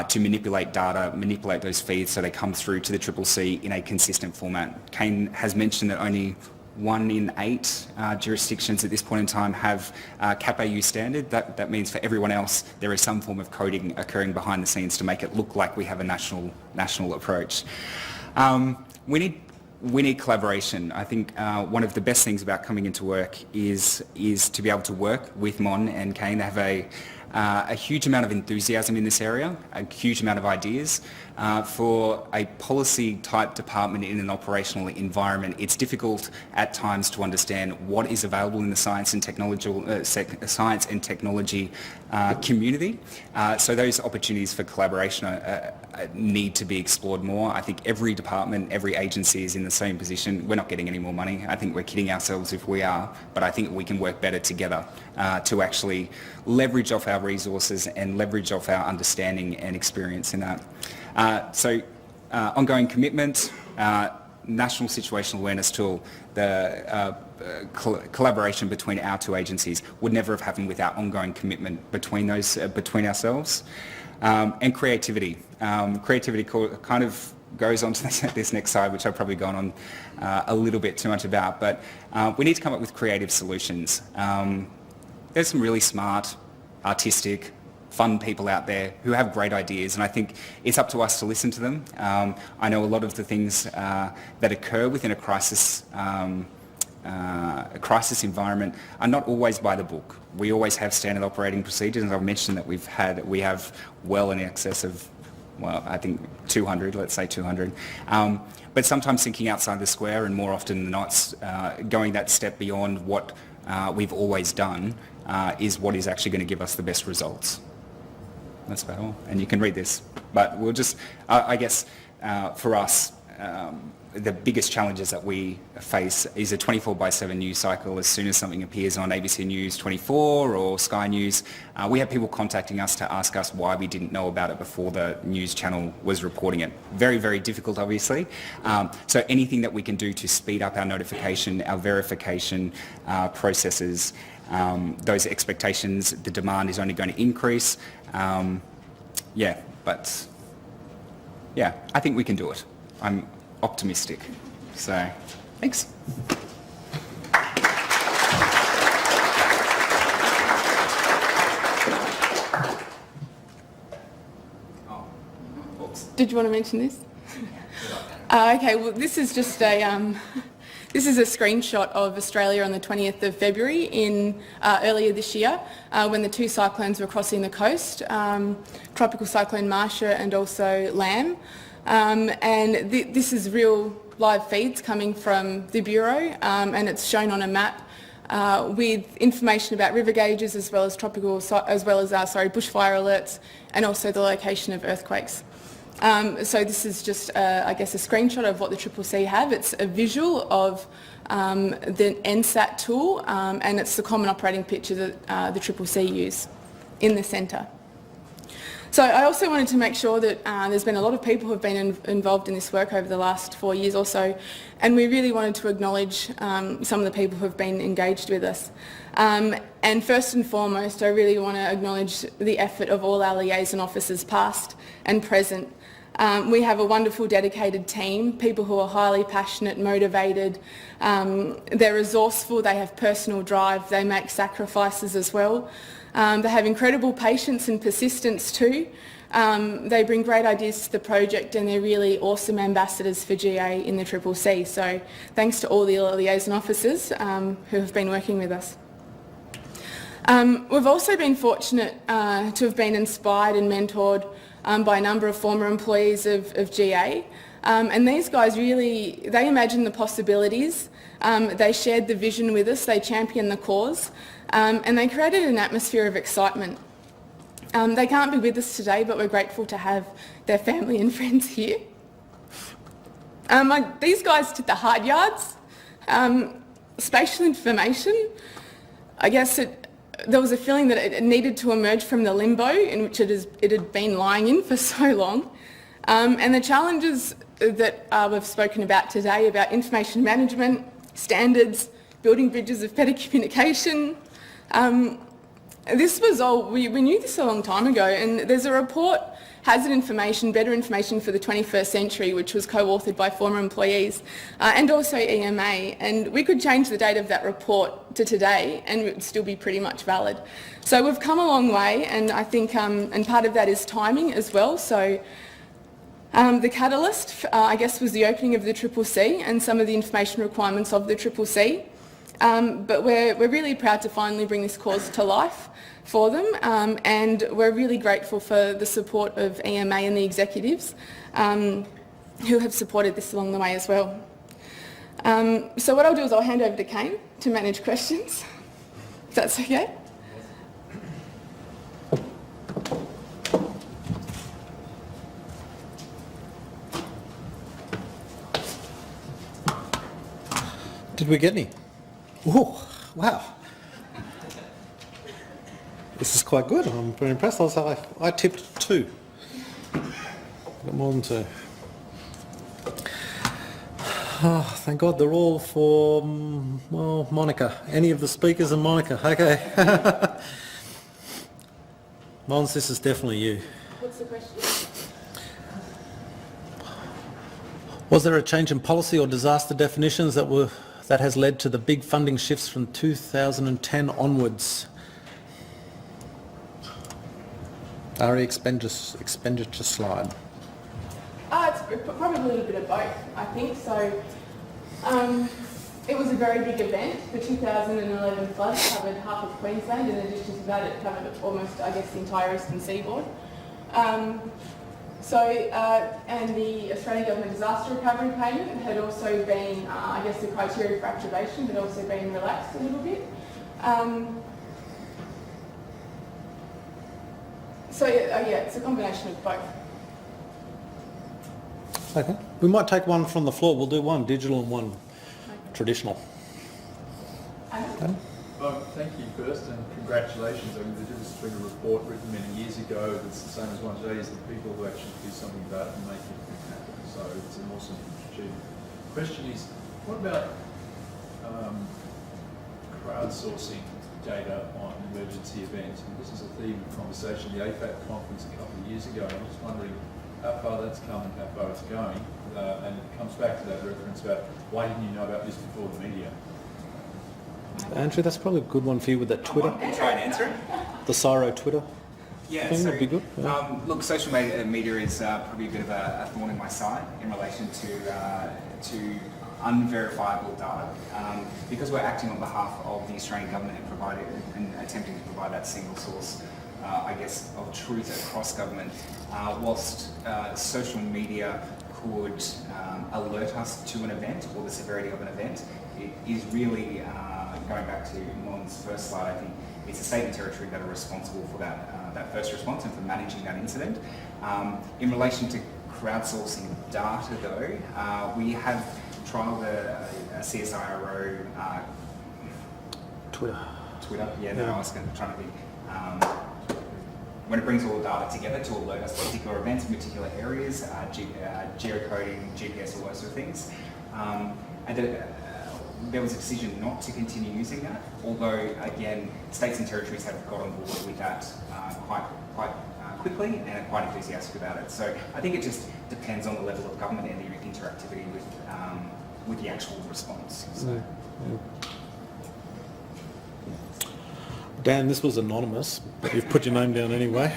to manipulate data, manipulate those feeds so they come through to the CCC in a consistent format. Kane has mentioned that only 1 in 8 jurisdictions at this point in time have CAPAU standard. That means for everyone else there is some form of coding occurring behind the scenes to make it look like we have a national approach. We need collaboration. I think one of the best things about coming into work is to be able to work with Mon and Kane. They have a huge amount of enthusiasm in this area, a huge amount of ideas. For a policy type department in an operational environment, it's difficult at times to understand what is available in the science and technology community. So those opportunities for collaboration need to be explored more. I think every department, every agency is in the same position. We're not getting any more money. I think we're kidding ourselves if we are, but I think we can work better together to actually leverage off our resources and leverage off our understanding and experience in that. So ongoing commitment, National Situational Awareness Tool, the collaboration between our two agencies would never have happened without ongoing commitment between ourselves. And creativity. Creativity kind of goes on to this next slide, which I've probably gone on a little bit too much about, but we need to come up with creative solutions. There's some really smart, artistic, fun people out there who have great ideas, and I think it's up to us to listen to them. I know a lot of the things that occur within a crisis environment are not always by the book. We always have standard operating procedures, and I've mentioned that we have well in excess of, well, I think 200, let's say 200. But sometimes thinking outside the square, and more often than not, going that step beyond what we've always done is what is actually going to give us the best results. That's about all. And you can read this. But we'll just, I guess, for us, the biggest challenges that we face is a 24/7 news cycle. As soon as something appears on ABC News 24 or Sky News, we have people contacting us to ask us why we didn't know about it before the news channel was reporting it. Very, very difficult, obviously. So anything that we can do to speed up our notification, our verification processes, those expectations, the demand is only going to increase. I think we can do it. I'm optimistic. So, thanks. Did you want to mention this? Okay, well, this is just a this is a screenshot of Australia on the 20th of February in earlier this year when the two cyclones were crossing the coast, Tropical Cyclone Marcia and also Lam. And this is real live feeds coming from the Bureau, and it's shown on a map with information about river gauges as well as bushfire alerts, and also the location of earthquakes. So this is just, I guess, a screenshot of what the CCC have. It's a visual of the NSAT tool, and it's the common operating picture that the CCC use in the centre. So I also wanted to make sure that there's been a lot of people who have been involved in this work over the last 4 years or so, and we really wanted to acknowledge some of the people who have been engaged with us. And first and foremost, I really want to acknowledge the effort of all our liaison officers, past and present. We have a wonderful dedicated team, people who are highly passionate, motivated, they're resourceful, they have personal drive, they make sacrifices as well. They have incredible patience and persistence too. They bring great ideas to the project, and they're really awesome ambassadors for GA in the CCC. So thanks to all the liaison officers who have been working with us. We've also been fortunate to have been inspired and mentored by a number of former employees of GA. And these guys really, they imagined the possibilities, they shared the vision with us, they championed the cause, and they created an atmosphere of excitement. They can't be with us today, but we're grateful to have their family and friends here. These guys did the hard yards, spatial information. I guess there was a feeling that it needed to emerge from the limbo in which it had been lying in for so long. And the challenges that we've spoken about today about information management, standards, building bridges of better communication, this was all, we knew this a long time ago, and there's a report, Hazard Information, Better Information for the 21st Century, which was co-authored by former employees and also EMA, and we could change the date of that report to today and it would still be pretty much valid. So we've come a long way, and I think, and part of that is timing as well. So the catalyst, I guess, was the opening of the CCC and some of the information requirements of the CCC. But we're really proud to finally bring this cause to life for them, and we're really grateful for the support of EMA and the executives who have supported this along the way as well. So what I'll do is I'll hand over to Kane to manage questions, if that's okay. Did we get any? Oh, wow. This is quite good. I'm very impressed. I tipped 2. Got more than 2. Oh, thank God they're all for, well, Monica. Any of the speakers are Monica. Okay. Mons, this is definitely you. What's the question? Was there a change in policy or disaster definitions that has led to the big funding shifts from 2010 onwards? RE expenditure slide. It's probably a little bit of both, I think. So it was a very big event. The 2011 floods covered half of Queensland. In addition to that, it covered almost, I guess, the entire eastern seaboard. And the Australian Government Disaster Recovery Payment had also been, I guess the criteria for activation had also been relaxed a little bit. It's a combination of both. Okay. We might take one from the floor. We'll do one digital and one traditional. Thank you first, and congratulations. I mean, the difference between a report written many years ago that's the same as one today is the people who actually do something about it and make it happen. So it's an awesome achievement. The question is, what about crowdsourcing data on emergency events? And this is a theme of conversation at the AFAT conference a couple of years ago. I'm just wondering how far that's come and how far it's going. And it comes back to that reference about why didn't you know about this before the media? Andrew, that's probably a good one for you with that Twitter. Try and answer it. The Cyro Twitter. Yeah, thing so, would be good. Yeah. look, social media is probably a bit of a thorn in my side in relation to unverifiable data. Because we're acting on behalf of the Australian government and attempting to provide that single source, I guess, of truth across government, whilst social media could alert us to an event or the severity of an event, it is really, going back to Lon's first slide, I think it's the state and territory that are responsible for that first response and for managing that incident. In relation to crowdsourcing data though, we have trialled a CSIRO Twitter. yeah, no, I was trying to think. When it brings all the data together to alert us to particular events in particular areas, geocoding, GPS, all those sort of things. There was a decision not to continue using that, although again, states and territories have got on board with that quite quickly and are quite enthusiastic about it. So I think it just depends on the level of government and the interactivity with the actual response. So. Dan, this was anonymous, but you've put your name down anyway.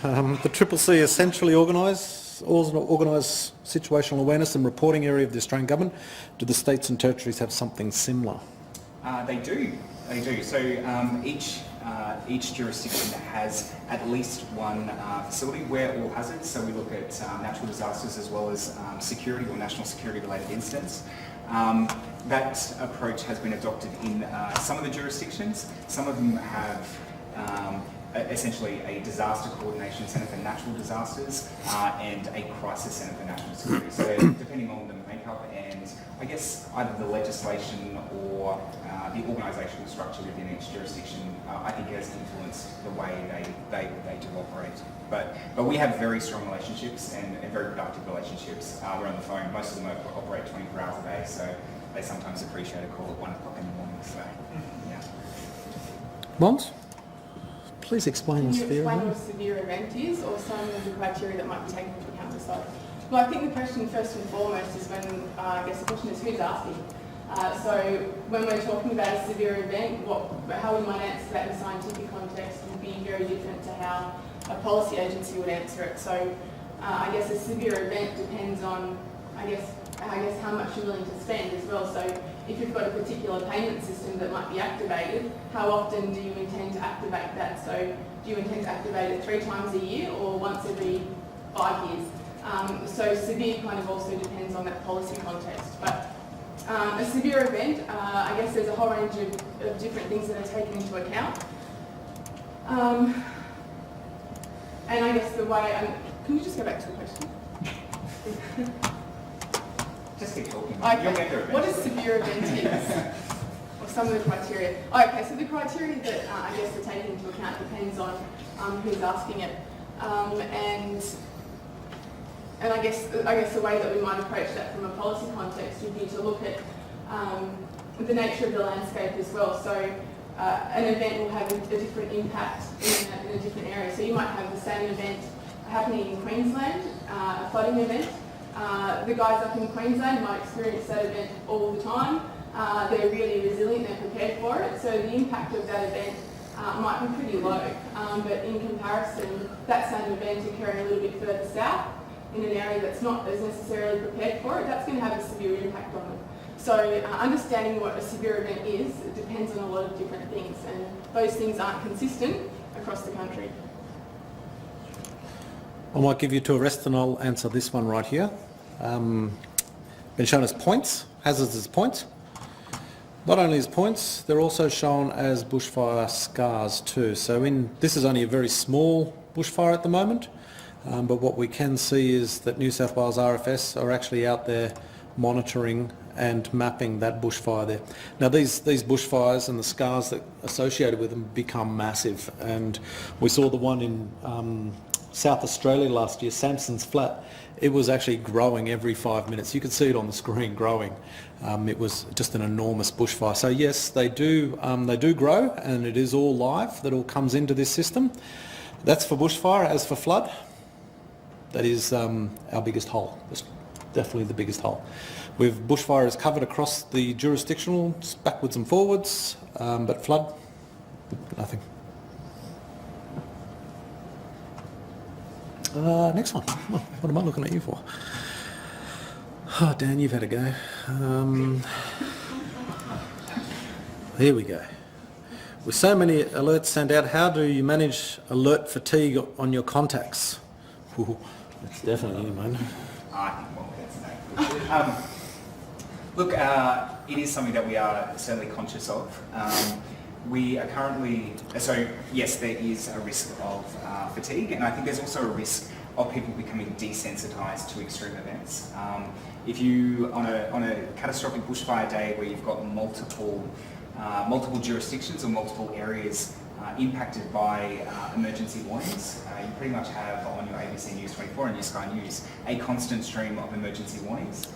The CCC is centrally organised situational awareness and reporting area of the Australian Government. Do the states and territories have something similar? They do. So each jurisdiction has at least one facility where all hazards. So we look at natural disasters as well as security or national security related incidents. That approach has been adopted in some of the jurisdictions. Some of them have essentially a disaster coordination centre for natural disasters and a crisis centre for national security. So depending on the makeup and I guess either the legislation or the organisational structure within each jurisdiction, I think it has influenced the way they do operate. But we have very strong relationships and very productive relationships. We're on the phone. Most of them operate 24 hours a day, so they sometimes appreciate a call at 1 o'clock in the morning. So, yeah. Mons? Please explain Can the you sphere. explain what a severe event is, or some of the criteria that might be taken into account this side? Well, I think the question first and foremost is when, I guess the question is who's asking. So when we're talking about a severe event, how we might answer that in a scientific context would be very different to how a policy agency would answer it. So I guess a severe event depends on, I guess how much you're willing to spend as well. So if you've got a particular payment system that might be activated, how often do you intend to activate that? So do you intend to activate it 3 times a year or once every 5 years? So severe kind of also depends on that policy context. But a severe event, I guess there's a whole range of different things that are taken into account. And I guess the way, can you just go back to the question? Just keep talking. Okay, what a severe event is, or some of the criteria. Okay, so the criteria that I guess are taken into account depends on who's asking it. And I guess the way that we might approach that from a policy context would be to look at the nature of the landscape as well. So an event will have a different impact in a different area. So you might have the same event happening in Queensland, a flooding event. The guys up in Queensland might experience that event all the time. They're really resilient, they're prepared for it. So the impact of that event might be pretty low. But in comparison, that same event occurring a little bit further south, in an area that's not as necessarily prepared for it, that's going to have a severe impact on them. So understanding what a severe event is, it depends on a lot of different things, and those things aren't consistent across the country. I might give you to a rest and I'll answer this one right here. Been shown as points, hazards as points. Not only as points, they're also shown as bushfire scars too. So this is only a very small bushfire at the moment. But what we can see is that New South Wales RFS are actually out there monitoring and mapping that bushfire there. Now these bushfires and the scars that are associated with them become massive, and we saw the one in South Australia last year, Samson's Flat. It was actually growing every 5 minutes. You could see it on the screen growing. It was just an enormous bushfire. So yes, they do grow, and it is all live. That all comes into this system. That's for bushfire. As for flood, that is our biggest hole. It's definitely the biggest hole. Bushfire is covered across the jurisdictional, backwards and forwards, but flood, nothing. Next one. Well, what am I looking at you for? Oh, Dan, you've had a go. Here we go. With so many alerts sent out, how do you manage alert fatigue on your contacts? Ooh, that's definitely you, man. Look, it is something that we are certainly conscious of. We are currently, so yes, there is a risk of fatigue, and I think there's also a risk of people becoming desensitised to extreme events. If you, on a catastrophic bushfire day where you've got multiple jurisdictions or multiple areas impacted by emergency warnings, you pretty much have on your ABC News 24 and your Sky News a constant stream of emergency warnings.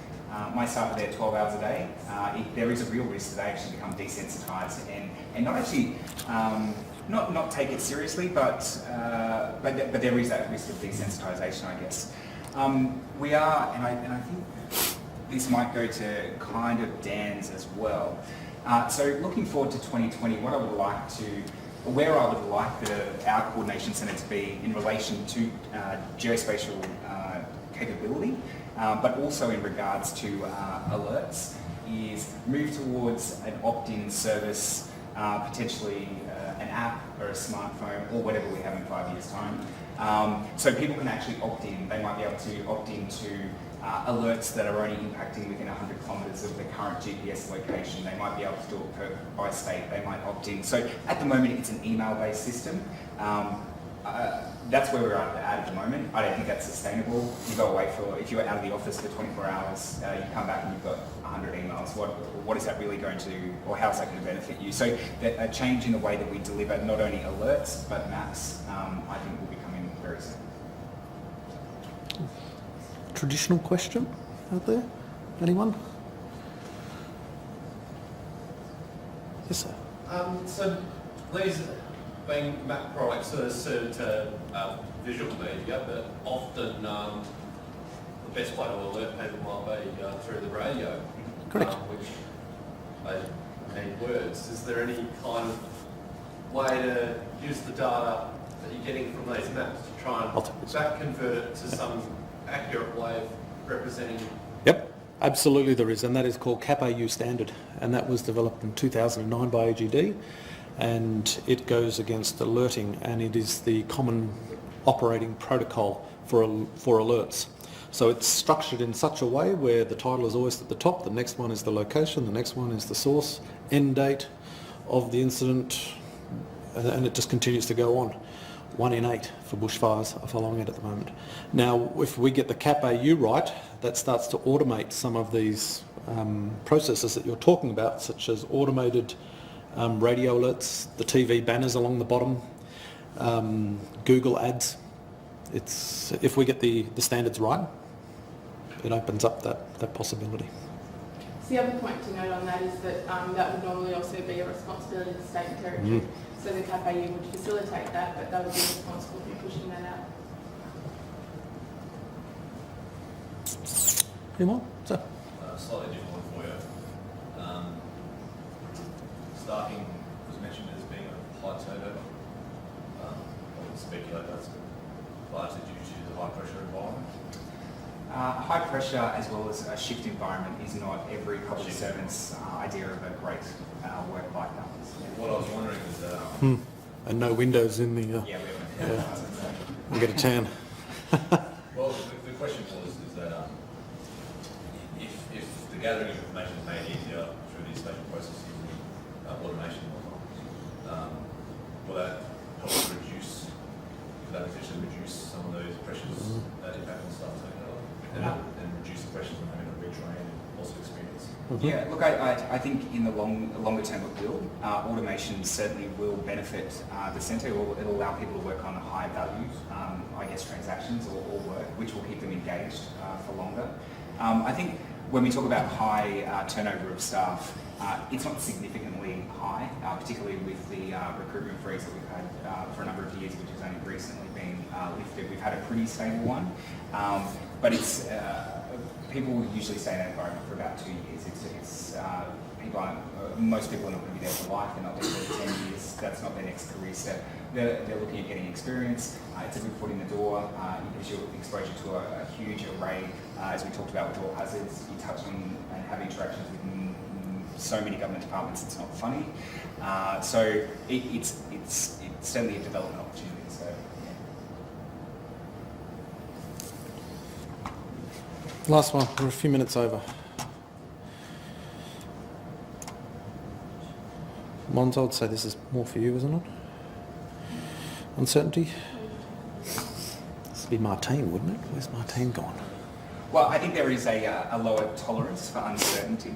My staff are there 12 hours a day. There is a real risk that they actually become desensitised and not actually not take it seriously, but there is that risk of desensitisation, I guess. We are, and I think this might go to kind of Dan's as well. So looking forward to 2020, where I would like our coordination centre to be in relation to geospatial capability, but also in regards to alerts, is move towards an opt-in service, potentially an app or a smartphone or whatever we have in 5 years' time. So people can actually opt in. They might be able to opt into alerts that are only impacting within 100 kilometres of the current GPS location. They might be able to do it by state. They might opt in. So at the moment it's an email-based system. That's where we're at the moment. I don't think that's sustainable. You go away if you're out of the office for 24 hours, you come back and you've got 100 emails. What is that really going to, or how is that going to benefit you? So a change in the way that we deliver not only alerts but maps, I think will be coming very soon. Traditional question out there? Anyone? Yes, sir. So these being map products that are suited to visual media, but often the best way to alert people might be through the radio. Correct. Which they need words. Is there any kind of way to use the data that you're getting from these maps to try and back convert it to some accurate way of representing? Yep, absolutely there is, and that is called CAP-AU standard, and that was developed in 2009 by AGD, and it goes against alerting, and it is the common operating protocol for alerts. So it's structured in such a way where the title is always at the top, the next one is the location, the next one is the source, end date of the incident, and it just continues to go on. 1 in 8 for bushfires are following it at the moment. Now, if we get the CAP-AU right, that starts to automate some of these processes that you're talking about, such as automated radio alerts, the TV banners along the bottom, Google ads. If we get the standards right, it opens up that possibility. So the other point to note on that is that that would normally also be a responsibility of the state and territory. So the CAP-AU would facilitate that, but they would be responsible for pushing that out. Any more? Sir? Slightly different one for you. Staffing was mentioned as being a high turnover. I would speculate that's largely due to the high pressure environment. High pressure as well as a shift environment is not every public servant's idea of a great work-life balance. What I was wondering is And no windows in the... Yeah, we get a tan. well, the question was is that if the gathering of information is made easier through these spatial processes and automation and whatnot, will that help reduce? Could that potentially reduce some of those pressures that impact on staff and reduce the pressures on having to retrain and also experience? Yeah, look, I think in the longer term it will. Automation certainly will benefit the centre. It'll allow people to work on high value, I guess, transactions or work, which will keep them engaged for longer. I think when we talk about high turnover of staff, it's not significantly high, particularly with the recruitment freeze that we've had for a number of years, which has only recently been lifted. We've had a pretty stable one, but it's people usually stay in that environment for about 2 years. Most people are not going to be there for life. They're not there for 10 years. That's not their next career step. they're looking at getting experience. It's a good foot in the door. It gives you exposure to a huge array, as we talked about with all hazards. You touch on and have interactions with so many government departments, it's not funny. So it's certainly a development opportunity. So, yeah. Last one, we're a few minutes over. Mons, I would say this is more for you, isn't it? Uncertainty? This would be Martine, wouldn't it? Where's Martine gone? Well, I think there is a lower tolerance for uncertainty.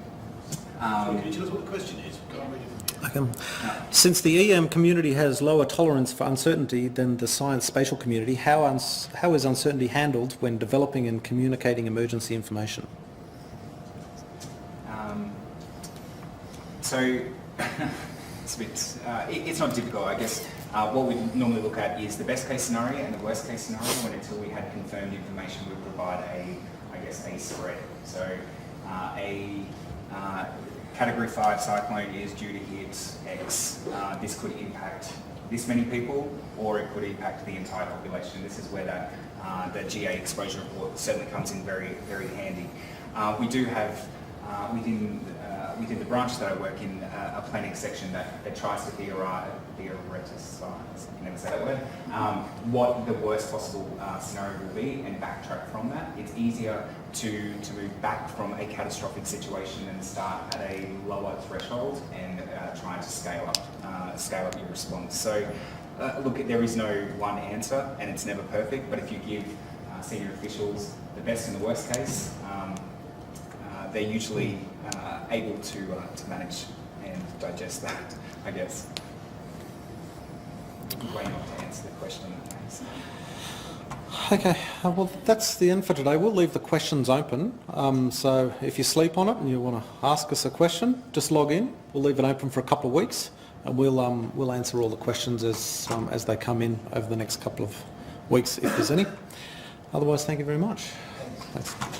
Can you tell us what the question is? Go and read it from here. Since the EM community has lower tolerance for uncertainty than the science spatial community, how is uncertainty handled when developing and communicating emergency information? So it's a bit, it's not difficult, I guess. What we normally look at is the best case scenario and the worst case scenario, when until we had confirmed information, we provide a spread. So a Category 5 cyclone is due to hit X. This could impact this many people, or it could impact the entire population. This is where the GA exposure report certainly comes in very, very handy. We do have within the branch that I work in a planning section that tries to theoritise, I can never say that word, what the worst possible scenario will be and backtrack from that. It's easier to move back from a catastrophic situation and start at a lower threshold and trying to scale up your response. So look, there is no one answer and it's never perfect, but if you give senior officials the best and the worst case, they're usually able to manage and digest that, I guess. Way not to answer the question in that case. Okay, well that's the end for today. We'll leave the questions open. So if you sleep on it and you want to ask us a question, just log in. We'll leave it open for a couple of weeks, and we'll answer all the questions as they come in over the next couple of weeks, if there's any. Otherwise, thank you very much. Thanks.